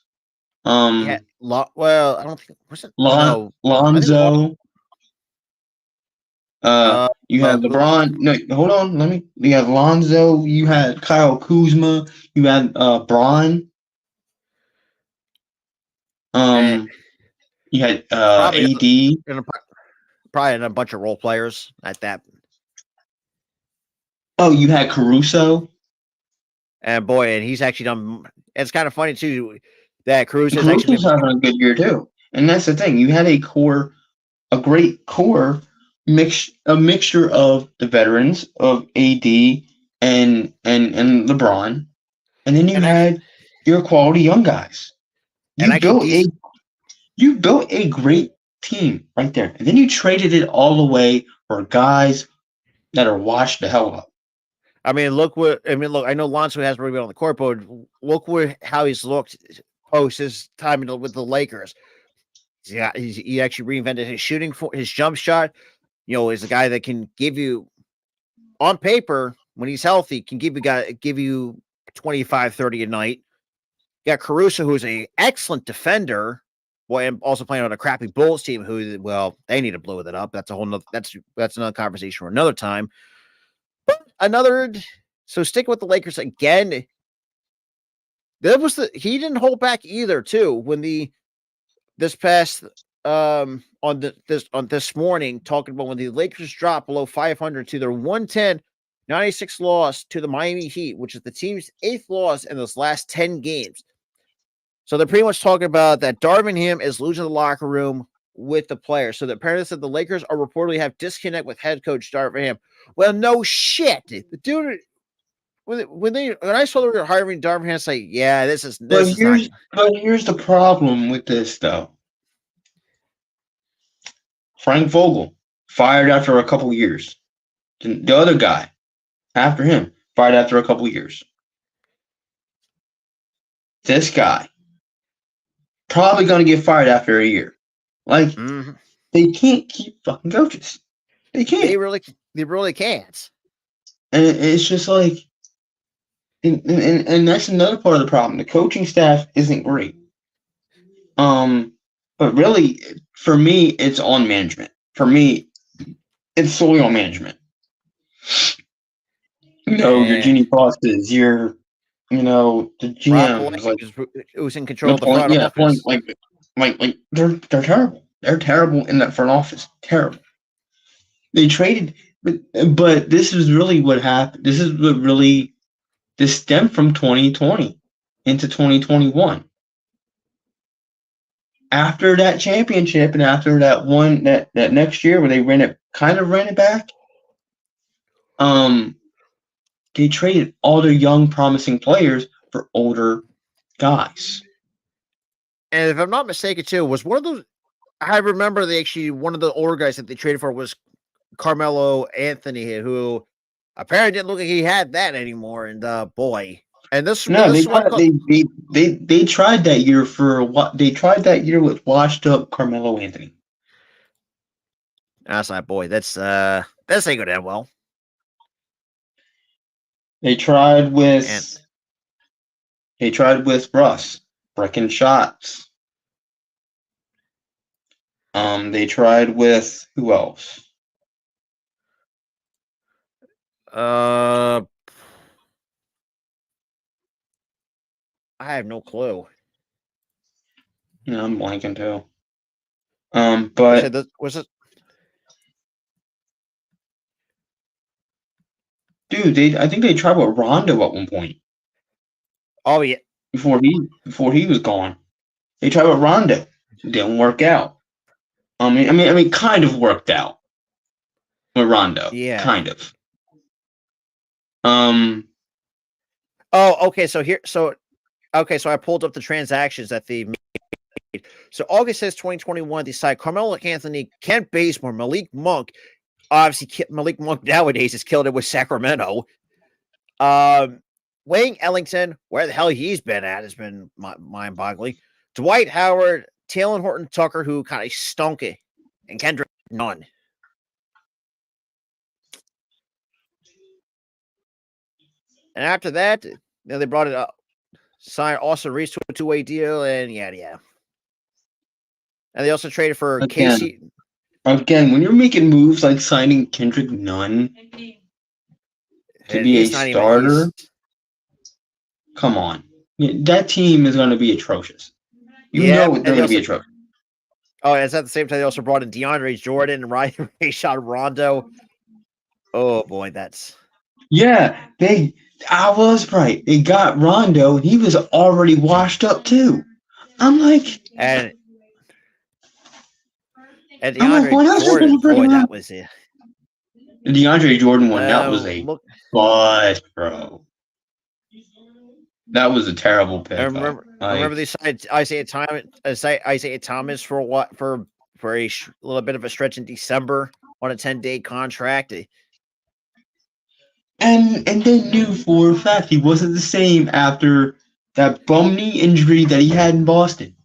I don't think was it Lonzo. You had LeBron. No, hold on. You had Lonzo. You had Kyle Kuzma. You had Braun. You had AD. Probably a bunch of role players at that. Oh, you had Caruso. And he's actually done. It's kind of funny too that Caruso's having a good year too. And that's the thing. You had a great core a mixture of the veterans of AD and LeBron, and then you had your quality young guys. You built a great team right there, and then you traded it all away for guys that are washed the hell up. I look. I know Lonzo hasn't really been on the court, but look how he's looked post his time with the Lakers. Yeah, he actually reinvented his shooting, his jump shot. Is a guy that can give you, on paper, when he's healthy, can give you 25, 30 a night. You got Caruso, who's an excellent defender, and also playing on a crappy Bulls team who, they need to blow it up. That's a whole nother, that's another conversation for another time. But so stick with the Lakers again. He didn't hold back either, too, when this morning, talking about when the Lakers dropped below 500 to their 110-96 loss to the Miami Heat, which is the team's 8th loss in those last 10 games. So they're pretty much talking about that Darvin Ham is losing the locker room with the players. So the parents said the Lakers are reportedly have disconnect with head coach Darvin Ham. Well, no shit. The dude, when I saw they were hiring Darvin Ham, say, yeah, this is But here's the problem with this though. Frank Vogel fired after a couple years. The other guy after him fired after a couple years. This guy probably going to get fired after a year. They can't keep fucking coaches. They can't. They really can't. And it's just like, and that's another part of the problem. The coaching staff isn't great. But really, for me, it's on management. For me, it's solely on management. Your Genie Bosses, the GMs, who's in control of the front office. They're terrible. They're terrible in that front office. Terrible. They traded, but this is really what happened. This stemmed from 2020 into 2021. After that championship and after that next year where they ran it back, they traded all their young, promising players for older guys. And if I'm not mistaken, too, was one of those. I remember one of the older guys that they traded for was Carmelo Anthony, who apparently didn't look like he had that anymore. And and this they tried that year for what they tried that year with washed up Carmelo Anthony. That's not that's ain't gonna end well. They tried with Russ breaking shots. They tried with who else? I have no clue. No, I'm blanking too. But was it? Dude, I think they tried with Rondo at one point. Oh yeah. Before he was gone, they tried with Rondo. It didn't work out. I mean, kind of worked out with Rondo. Yeah, kind of. Oh, okay. So I pulled up the transactions that they made. So August says 2021, they signed Carmelo Anthony, Kent Bazemore, Malik Monk. Obviously, Malik Monk nowadays has killed it with Sacramento. Wayne Ellington, where the hell he's been at has been mind-boggling. Dwight Howard, Taylor Horton Tucker, who kind of stunk it, and Kendrick Nunn. And after that, they brought it up, signed Austin Reeves to a two-way deal, and yeah. And they also traded for Casey. Again, when you're making moves like signing Kendrick Nunn to And be a he's not even. starter, come on. That team is going to be atrocious. You Yeah, know and they're they going to be also. atrocious. Oh, and at the same time, they also brought in DeAndre Jordan and Rajon Rondo. Oh boy, that's. Yeah, I was right. They got Rondo, and he was already washed up too. I'm like, And what DeAndre else is Jordan, going to bring boy, him out? that was it. The DeAndre Jordan one, that was a Look, bust, bro. That was a terrible I pickup. remember they signed Isaiah Thomas for what for a little bit of a stretch in December on a 10-day contract. And they knew for a fact he wasn't the same after that bum knee injury that he had in Boston.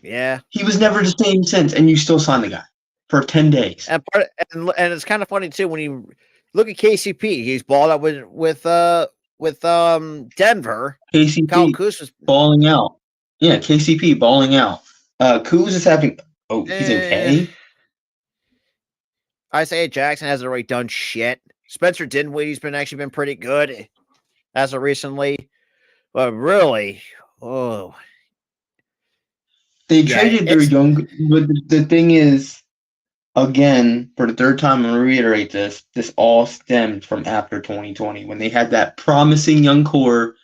Yeah, He was never the same since, and you still signed the guy for 10 days. and it's kind of funny too when you look at KCP. He's balled up with Denver. Kyle KCP Kuz was balling out. Yeah, KCP balling out. Kuz is having. Oh, he's in K. Isaiah Jackson hasn't really done shit. Spencer Dinwiddie's actually been pretty good as of recently, but really, They traded their young. But the thing is, again, for the third time, I'm going to reiterate this. This all stemmed from after 2020 when they had that promising young core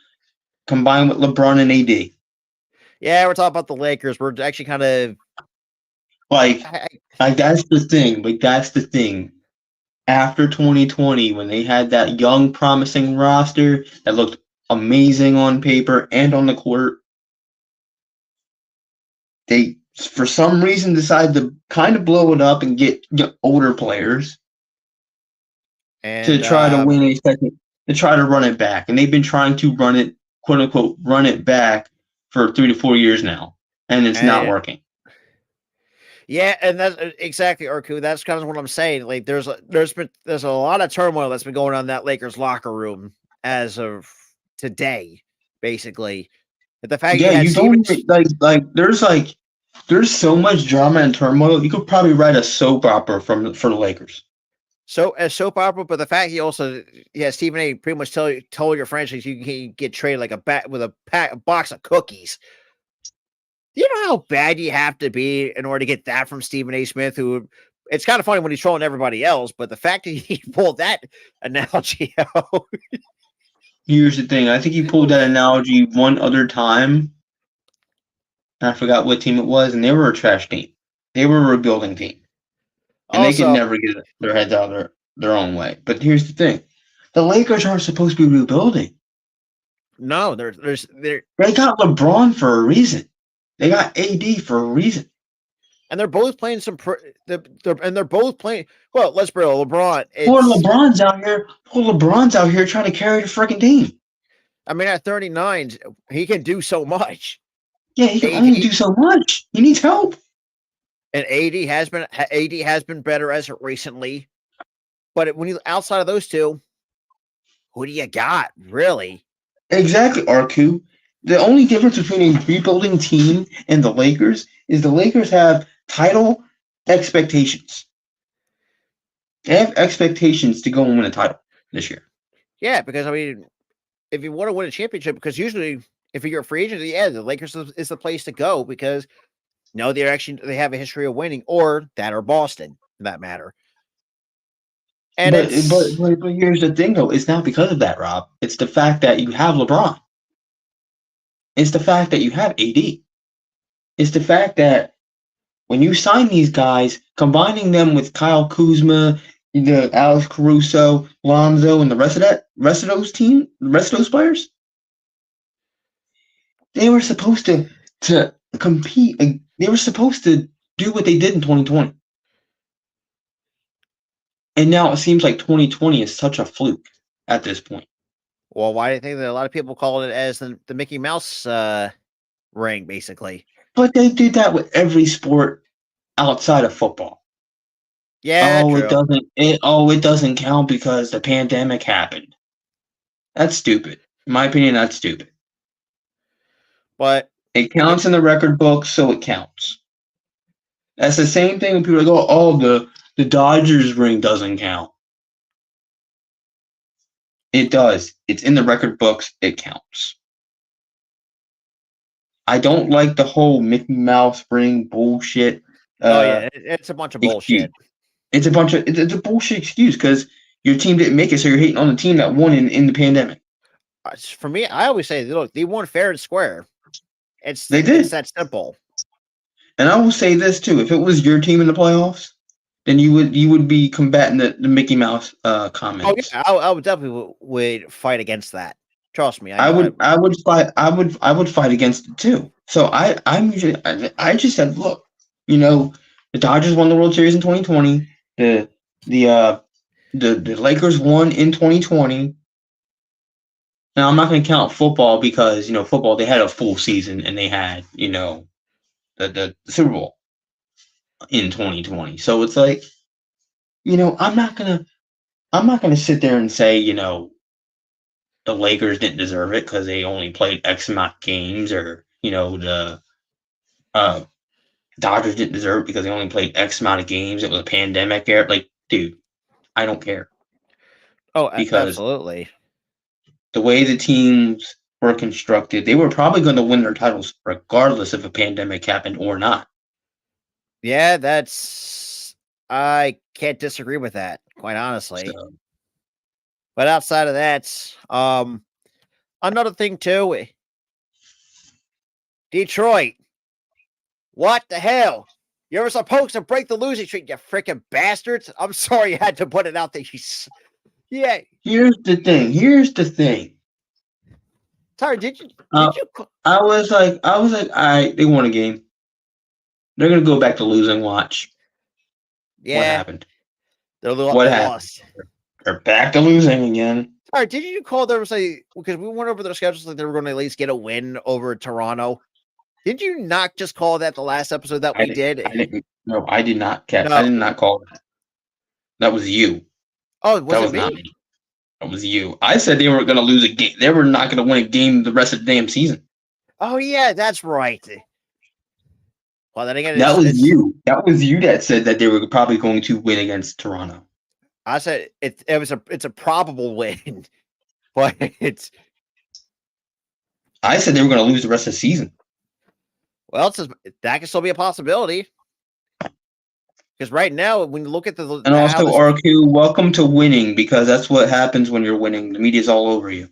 combined with LeBron and AD. Yeah, we're talking about the Lakers. We're actually kind of like that's the thing. Like that's the thing. After 2020, when they had that young, promising roster that looked amazing on paper and on the court, they for some reason decided to kind of blow it up and get older players to try to win a second, to try to run it back. And they've been trying to run it, quote unquote, run it back for 3 to 4 years now, and it's not working. Yeah, and that's exactly, Urku. That's kind of what I'm saying. Like, there's a lot of turmoil that's been going on in that Lakers locker room as of today, basically. But the fact you don't there's so much drama and turmoil. You could probably write a soap opera for the Lakers. So a soap opera, but the fact Stephen A. pretty much told your franchise you can get traded like a box of cookies. Do you know how bad you have to be in order to get that from Stephen A. Smith? Who it's kind of funny when he's trolling everybody else, but the fact that he pulled that analogy out. Here's the thing: I think he pulled that analogy one other time. I forgot what team it was, and they were a trash team. They were a rebuilding team, and they could never get their heads out of their own way. But here's the thing: the Lakers aren't supposed to be rebuilding. No, they got LeBron for a reason. They got AD for a reason. And they're both playing they're both playing. Well, let's be real, LeBron. Poor LeBron's out here trying to carry the freaking team. I mean, at 39, he can do so much. Yeah, he can only do so much. He needs help. And AD has been better as of recently. But when you outside of those two, who do you got, really? Exactly, RQ. The only difference between a rebuilding team and the Lakers is the Lakers have title expectations. They have expectations to go and win a title this year. Yeah, because I mean, if you want to win a championship, because usually if you're a free agent, the Lakers is the place to go because they have a history of winning, or Boston for that matter. And but here's the thing, though. It's not because of that, Rob. It's the fact that you have LeBron. It's the fact that you have AD. It's the fact that when you sign these guys, combining them with Kyle Kuzma, Alex Caruso, Lonzo, and the rest of those players, they were supposed to compete. They were supposed to do what they did in 2020. And now it seems like 2020 is such a fluke at this point. Well, why do you think that a lot of people call it as the Mickey Mouse ring, basically? But they did that with every sport outside of football. Yeah, true. It doesn't count because the pandemic happened. That's stupid. In my opinion, that's stupid. But it counts in the record book, so it counts. That's the same thing when people go, "Oh, the Dodgers ring doesn't count." It does. It's in the record books. It counts. I don't like the whole Mickey Mouse ring bullshit. Oh yeah, it's a bunch of Excuse. bullshit. It's a bullshit excuse because your team didn't make it, so you're hating on the team that won in the pandemic. For me, I always say, look, they won fair and square. They did. It's that simple. And I will say this too: if it was your team in the playoffs, then you would be combating the Mickey Mouse Oh comments. yeah, I would definitely would fight against that. Trust me, I I know. would fight against it too. So I just said, look, the Dodgers won the World Series in 2020. The Lakers won in 2020. Now I'm not going to count football because football they had a full season and they had the Super Bowl in 2020. So it's like I'm not gonna sit there and say the Lakers didn't deserve it because they only played X amount of games, or the uh, Dodgers didn't deserve it because they only played X amount of games. It was a pandemic era. Like, dude, I don't care Oh, because absolutely. the way the teams were constructed, they were probably going to win their titles regardless if a pandemic happened or not. Yeah, I can't disagree with that, quite honestly. So, But outside of that, another thing too, Detroit. What the hell? You were supposed to break the losing streak, you freaking bastards. I'm sorry you had to put it out there. Yeah. here's the thing. Sorry, did you? I was like, all right, they won a game. They're gonna go back to losing. Watch. Yeah. What happened? They lost. They're back to losing again. All right, did you call there was because we went over their schedules like they were going to at least get a win over Toronto? Did you not just call that the last episode that we did? No, I did not catch. No. I did not call that. That was you. Oh, was it me? Not me. That was you. I said they were going to lose a game. They were not going to win a game the rest of the damn season. Oh yeah, that's right. Well, then again, that was you. That was you that said that they were probably going to win against Toronto. I said it's a probable win, but I said they were going to lose the rest of the season. Well, that can still be a possibility. Because right now, when you look at and also RQ, welcome to winning, because that's what happens when you're winning. The media's all over you.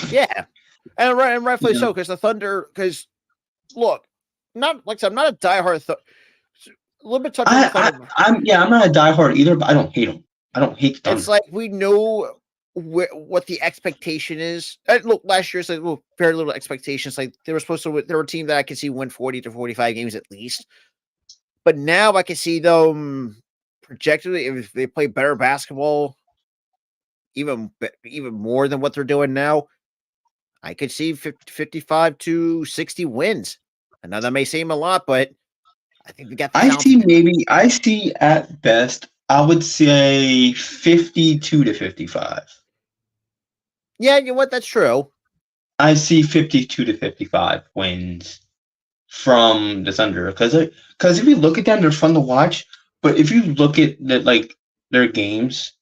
Yeah, and rightfully so. Because the Thunder, look, not like I said, I'm not a diehard. A little bit touching the Thunder. I'm not a diehard either, but I don't hate them. I don't hate the Thunder. It's like we know what the expectation is. And look, last year, it's like very little expectations. Like they were a team that I could see win 40 to 45 games at least. But now I can see them projected if they play better basketball, even more than what they're doing now. I could see 55 to 60 wins. I know that may seem a lot, but I think we got. I see at best, I would say 52 to 55. Yeah, you know what? That's true. I see 52 to 55 wins from the Thunder, because if you look at them, they're fun to watch. But if you look at their games,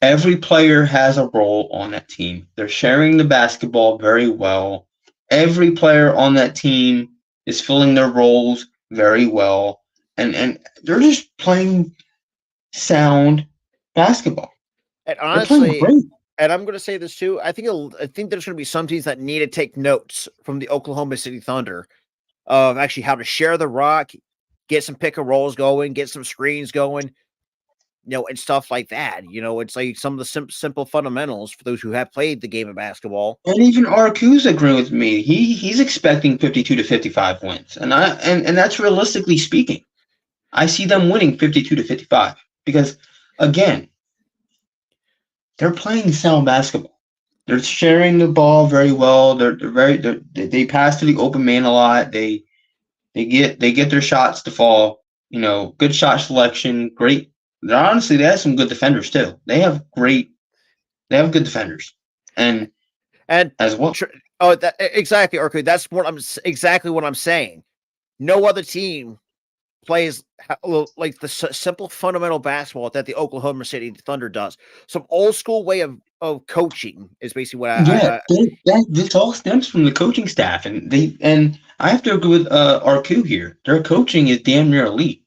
every player has a role on that team. They're sharing the basketball very well. Every player on that team is filling their roles very well, and they're just playing sound basketball. And honestly, and I'm going to say this too, I think there's going to be some teams that need to take notes from the Oklahoma City Thunder of actually how to share the rock, get some pick and rolls going, get some screens going, and stuff like that. It's like some of the simple fundamentals for those who have played the game of basketball. And even RQ's agreeing with me. He's expecting 52 to 55 wins, and that's realistically speaking. I see them winning 52 to 55 because, again, they're playing sound basketball. They're sharing the ball very well. They pass to the open man a lot. They get their shots to fall. Good shot selection. Great. Honestly, they have some good defenders too. They have good defenders, and as well. Exactly, Urku. That's exactly what I'm saying. No other team plays like the simple fundamental basketball that the Oklahoma City Thunder does. Some old school way of coaching is basically what Yeah, this all stems from the coaching staff, and I have to agree with Arku here. Their coaching is damn near elite.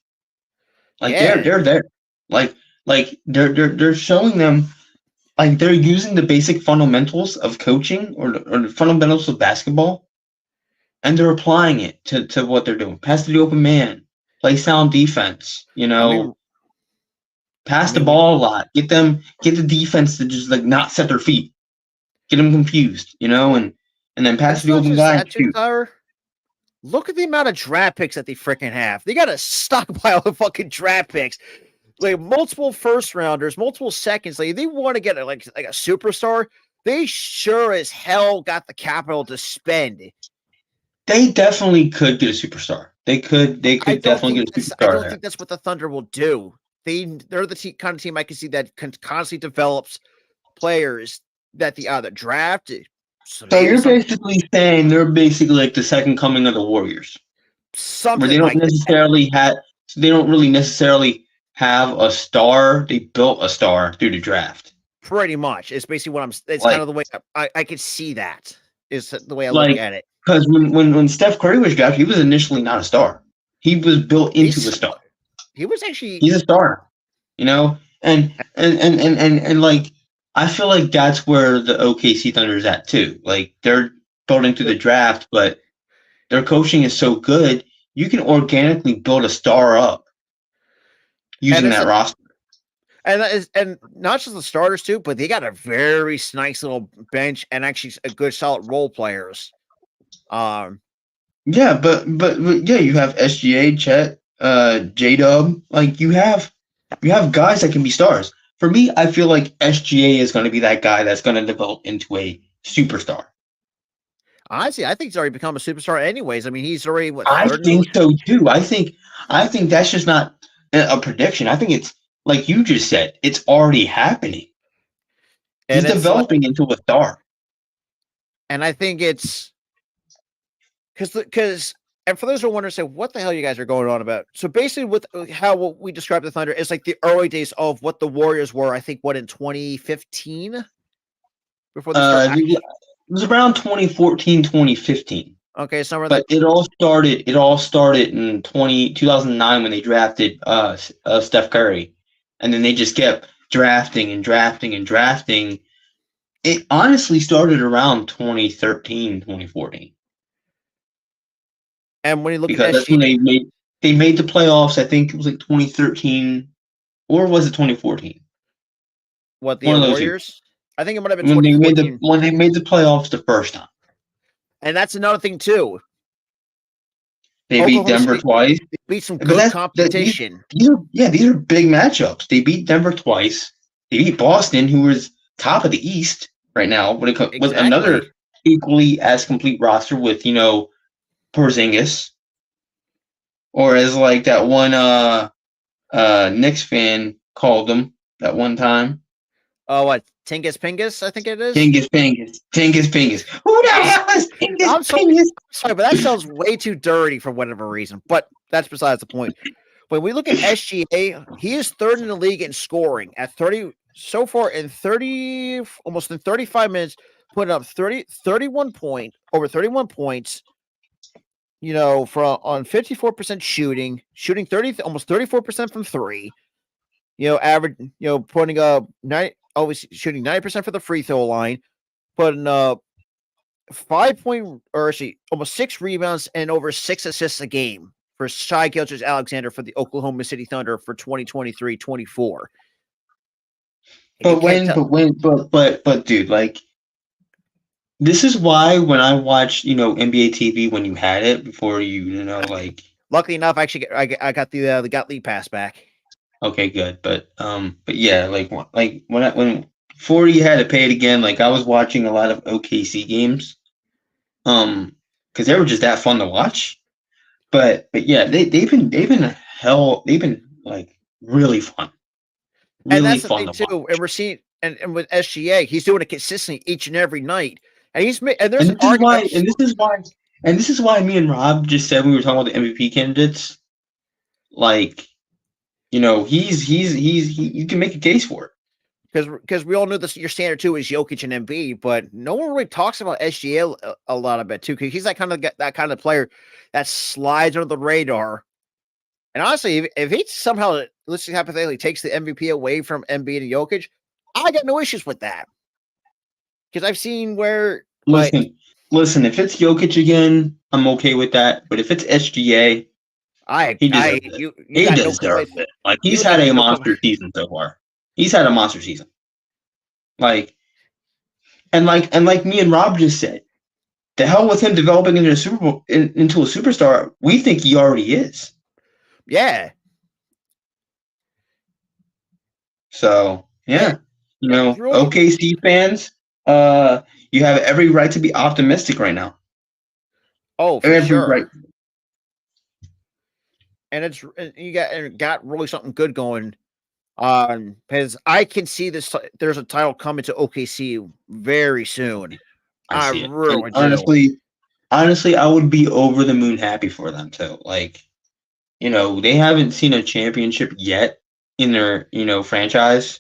Like yeah. they're there, like they're showing them, like they're using the basic fundamentals of coaching or the fundamentals of basketball, and they're applying it to what they're doing. Pass to the open man, play sound defense. I mean, Pass the ball a lot. Get the defense to just like not set their feet. Get them confused, and then pass it's to the not open just guy. that, too, Tyler. Look at the amount of draft picks that they freaking have. They got a stockpile of fucking draft picks. Like multiple first rounders, multiple seconds. Like they want to get like a superstar. They sure as hell got the capital to spend. They definitely could get a superstar. They could definitely get a superstar. I don't think that's what the Thunder will do. They're the kind of team I can see that constantly develops players that the other draft. So you're basically saying they're basically like the second coming of the Warriors, something where they don't necessarily have. They don't really necessarily have a star. They built a star through the draft. Pretty much, it's basically what I'm. It's kind of the way I could see that is the way I look at it. Because when Steph Curry was drafted, he was initially not a star. He was built into a star. He was actually. He's a star, and like. I feel like that's where the OKC Thunder is at too. Like they're building through the draft, but their coaching is so good, you can organically build a star up using that roster. And not just the starters too, but they got a very nice little bench and actually a good solid role players. Yeah, but yeah, you have SGA, Chet, J-Dub. Like you have guys that can be stars. For me, I feel like SGA is going to be that guy that's going to develop into a superstar. Honestly, I think he's already become a superstar anyways. I mean, he's already what? I think so too. I think that's just not a prediction. I think it's like you just said. It's already happening. He's developing into a star. And I think it's because and for those who are wondering, say, what the hell you guys are going on about? So basically, with how we describe the Thunder, it's like the early days of what the Warriors were. I think in 2015 before they started. It was around 2014, 2015. Okay, somewhere. But it all started in 2009 when they drafted Steph Curry, and then they just kept drafting and drafting and drafting. It honestly started around 2013, 2014. And when you look at that's when they made the playoffs. I think it was like 2013, or was it 2014? What, the Warriors? I think it might have been when they made the playoffs the first time. And that's another thing too. They beat Denver twice. They beat some good competition. These are big matchups. They beat Denver twice. They beat Boston, who was top of the East right now, with another equally as complete roster with Porzingis, or as like that one Knicks fan called them that one time. Oh, what? Tingus Pingus, I think it is. Tingus Pingus. Who the hell is Tingus Pingus? Sorry, but that sounds way too dirty for whatever reason. But that's besides the point. When we look at SGA, he is third in the league in scoring at 30 so far in 30, almost in 35 minutes, putting up 31 points, on 54% shooting almost 34% from three. Average, putting up always shooting 90% for the free throw line, putting up almost 6 rebounds and over 6 assists a game for Shai Gilgeous-Alexander for the Oklahoma City Thunder for 2023-24. But dude, like, this is why when I watched, NBA TV when you had it before like. Luckily enough, actually, I got the Gottlieb pass back. Okay, good, but yeah, like when before you had to pay it again, like I was watching a lot of OKC games, because they were just that fun to watch. But yeah, they've been like really fun. Really, and that's the thing too. And we're seeing, and with SGA, he's doing it consistently each and every night. And this is why me and Rob just said when we were talking about the MVP candidates. like, you can make a case for it. Because we all know this, your standard two is Jokic and Embiid, but no one really talks about SGA a lot of it too, because he's that kind of player that slides under the radar. And honestly, if he somehow, let's say hypothetically, takes the MVP away from Embiid and Jokic, I got no issues with that. Because I've seen where Listen, if it's Jokic again, I'm okay with that. But if it's SGA, he deserves it. you He got no deserves complaints. it. Like, he's had a monster season so far. He's had a monster season. Like me and Rob just said, the hell with him developing into a superstar. We think he already is. Yeah. So yeah, OKC fans, you have every right to be optimistic right now. Oh, for sure. Right. And you got really something good going. Because I can see this. There's a title coming to OKC very soon. I see it. Really do. Honestly, I would be over the moon happy for them too. Like, they haven't seen a championship yet in their, franchise.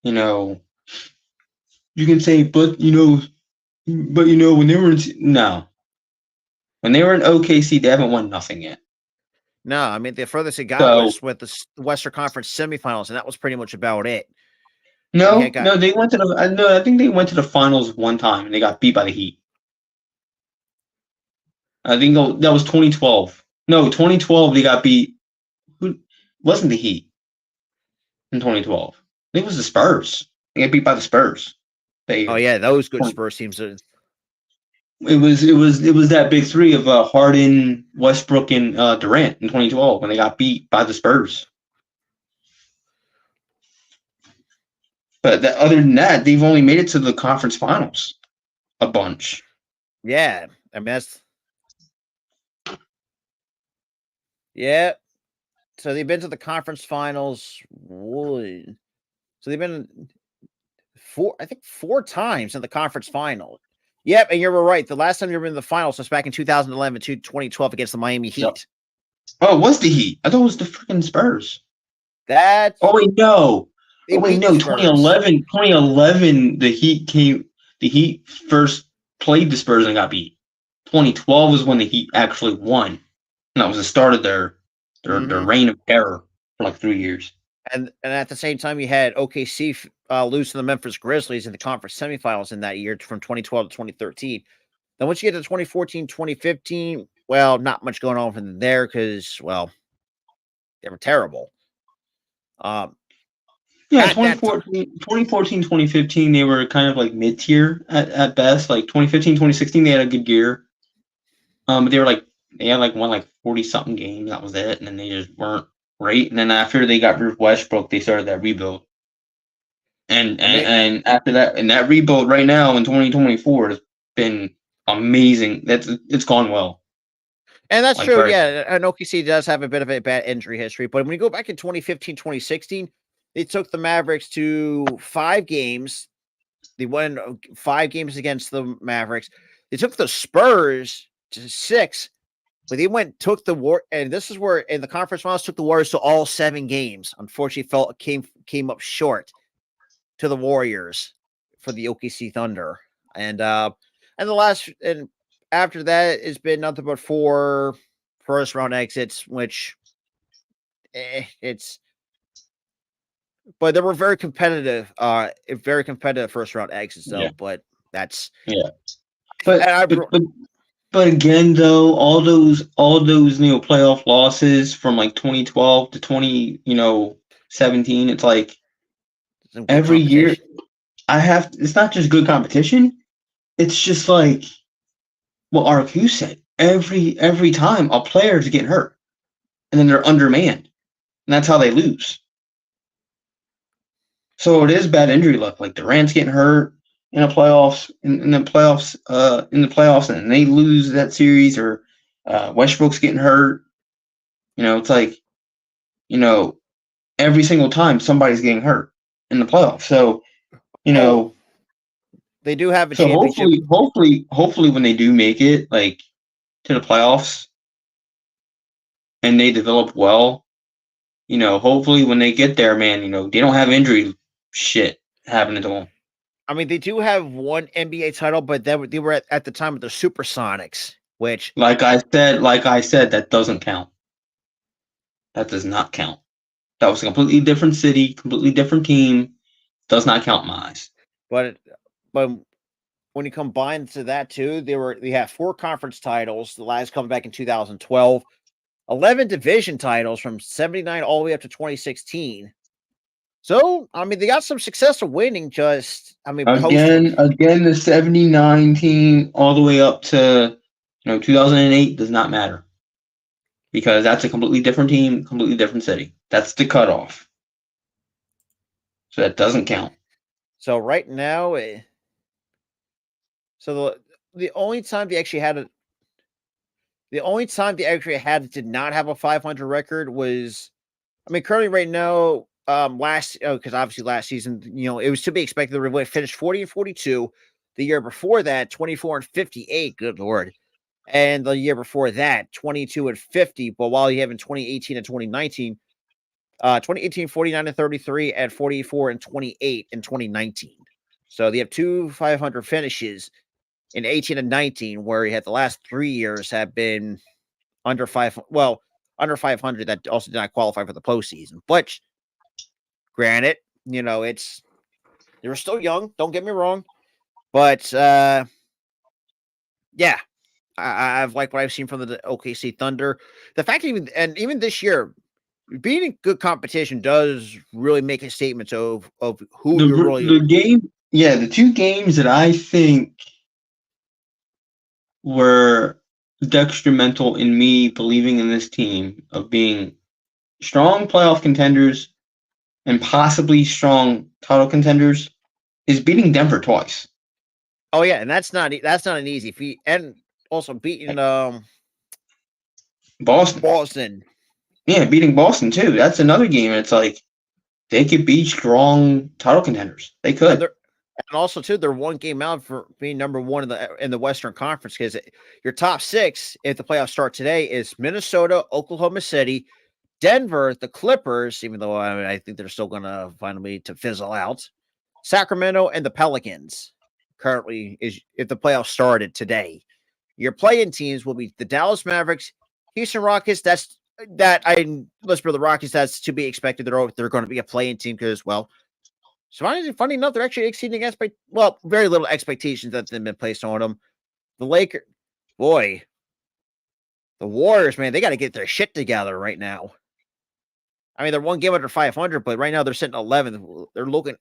You can say, but when they were in OKC, they haven't won nothing yet. No, I mean, the furthest it got was with the Western Conference semifinals, and that was pretty much about it. No, they went to I think they went to the finals one time, and they got beat by the Heat. I think that was 2012. No, 2012 they got beat. Who wasn't the Heat in 2012? I think it was the Spurs. They got beat by the Spurs. Oh yeah, those good Spurs teams. It was that big three of Harden, Westbrook, and Durant in 2012 when they got beat by the Spurs. But other than that, they've only made it to the conference finals a bunch. Yeah, I mean yeah. So they've been to the conference finals. So they've been four times in the conference final. Yep, and you were right. The last time you were in the finals was back in 2011 to 2012 against the Miami Heat. Yep. Oh, it was the Heat? I thought it was the freaking Spurs. That's. Oh wait, no. 2011. 2011, the Heat first played the Spurs and got beat. 2012 was when the Heat actually won, and that was the start of their reign of terror for like 3 years. And at the same time, you had OKC lose to the Memphis Grizzlies in the conference semifinals in that year from 2012 to 2013. Then once you get to 2014, 2015, well, not much going on from there because, well, they were terrible. Yeah, 2014, 2015, they were kind of like mid-tier at best. Like 2015, 2016, they had a good year. But they had won 40-something games. That was it. And then they just weren't great. And then after they got rid of Westbrook, they started that rebuild. And after that, and that rebuild right now in 2024 has been amazing. It's gone well. And that's true, yeah. And OKC does have a bit of a bad injury history. But when you go back in 2015, 2016, they took the Mavericks to 5 games. They won 5 games against the Mavericks. They took the Spurs to 6. But they took the War, and this is where in the conference finals took the Warriors to all 7 games. Unfortunately, came up short to the Warriors for the OKC Thunder, and after that it's been nothing but 4 first round exits, which but they were very competitive first round exits though. Yeah. But that's But again, though, all those playoff losses from 2012 to 2017, it's like every year it's not just good competition. It's just like what RQ said. Every time a player's getting hurt, and then they're undermanned, and that's how they lose. So it is bad injury luck. Like Durant's getting hurt in the playoffs, and they lose that series, or Westbrook's getting hurt. It's like, every single time somebody's getting hurt in the playoffs. So, they do have a championship. Hopefully when they do make it to the playoffs, and they develop well, hopefully when they get there, man, they don't have injury shit happening to them. I mean, they do have one NBA title, but they were at the time of the Supersonics, which, Like I said, that doesn't count. That does not count. That was a completely different city, completely different team. Does not count in my eyes. but when you combine to that too, they have 4 conference titles. The last coming back in 2012, 11 division titles from 79 all the way up to 2016. So, I mean, they got some success of winning. Again, the 79 team all the way up to 2008 does not matter because that's a completely different team, completely different city. That's the cutoff. So that doesn't count. So right now, the only time they actually had did not have a 500 record was, I mean, currently right now, because obviously last season, it was to be expected. They would finish 40-42. The year before that, 24-58. Good lord. And the year before that, 22-50. But while you have in 2018 and 2019, 2018, 49-33 and 44-28 in 2019. So they have 2 500 finishes in 18 and 19, where he had the last 3 years have been under 500. That also did not qualify for the postseason. But granted, they were still young. Don't get me wrong, but yeah, I've liked what I've seen from the OKC Thunder. The fact that even this year, being in good competition does really make a statement of who you're really. The 2 games that I think were detrimental in me believing in this team of being strong playoff contenders and possibly strong title contenders is beating Denver twice. Oh yeah, and that's not an easy feat, and also beating Boston. Yeah, beating Boston too. That's another game. It's like they could beat strong title contenders. They could. And also too, they're 1 game out for being number 1 in the Western Conference, because your top 6, if the playoffs start today, is Minnesota, Oklahoma City, Denver, the Clippers, even though I think they're still going to find a way to fizzle out, Sacramento, and the Pelicans. Currently, is if the playoffs started today, your play-in teams will be the Dallas Mavericks, Houston Rockets. Let's for the Rockets. That's to be expected. They're going to be a play-in team because, well, so funny enough, they're actually exceeding very little expectations that have been placed on them. The Lakers, boy, the Warriors, man, they got to get their shit together right now. I mean, they're 1 game under 500, but right now they're sitting 11th. They're looking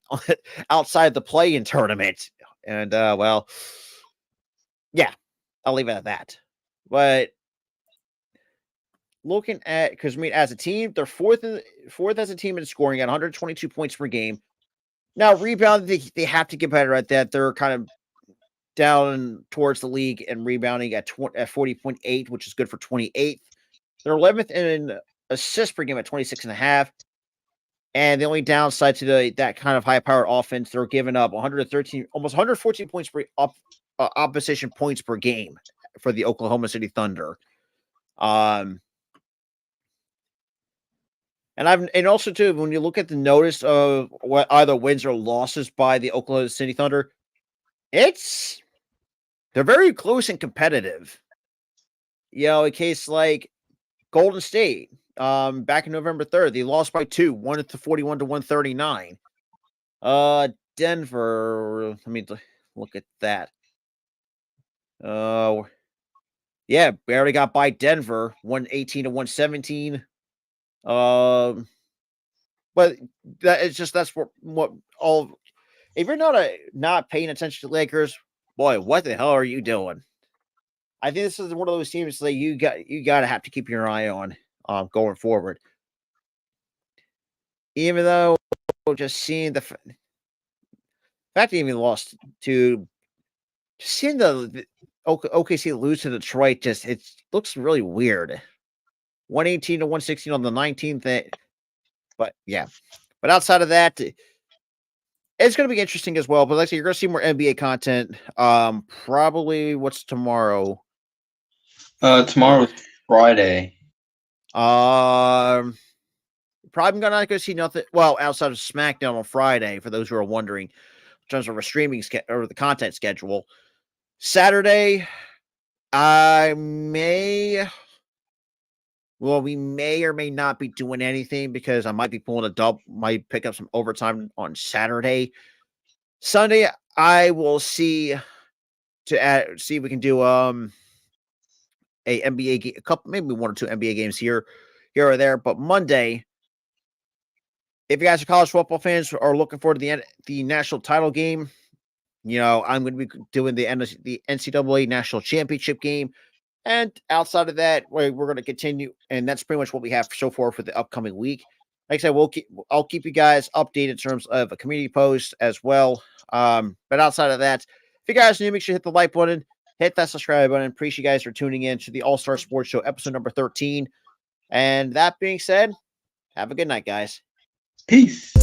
outside the play-in tournament, and well, yeah, I'll leave it at that. But looking at, because I mean, as a team, they're fourth as a team in scoring at 122 points per game. Now, rebounding, they have to get better at that. They're kind of down towards the league and rebounding at 40.8, which is good for 28th. They're 11th in assists per game at 26.5. And the only downside to that kind of high-powered offense, they're giving up 113, almost 114 points per opposition points per game for the Oklahoma City Thunder. And also too, when you look at the notice of what either wins or losses by the Oklahoma City Thunder, they're very close and competitive. A case like Golden State, back in November 3rd, they lost by 2, 141 to 139. Denver, let me look at that. Yeah, we already got by Denver, 118 to 117. But that's what all. If you're not paying attention to Lakers, boy, what the hell are you doing? I think this is one of those teams that you got to have to keep your eye on going forward. Even though just seeing the fact they even lost to, just seeing the OKC lose to Detroit, it looks really weird. 118 to 116 on the 19th. But yeah, but outside of that, it's going to be interesting as well. But like I said, you're going to see more NBA content. Probably what's tomorrow? Tomorrow's Friday. Probably gonna go see nothing. Well, outside of SmackDown on Friday, for those who are wondering, in terms of a streaming or the content schedule. Saturday, I may. Well, we may or may not be doing anything because I might be pulling a dub, might pick up some overtime on Saturday. Sunday, I will see see if we can do a NBA game, a couple, maybe one or two NBA games here or there. But Monday, if you guys are college football fans are looking forward to the national title game, I'm going to be doing the NCAA national championship game. And outside of that, we're going to continue, and that's pretty much what we have so far for the upcoming week. Like I said, I'll keep you guys updated in terms of a community post as well. But outside of that, if you guys are new, make sure you hit the like button, hit that subscribe button. Appreciate you guys for tuning in to the All Star Sports Show, episode number 13. And that being said, have a good night, guys. Peace.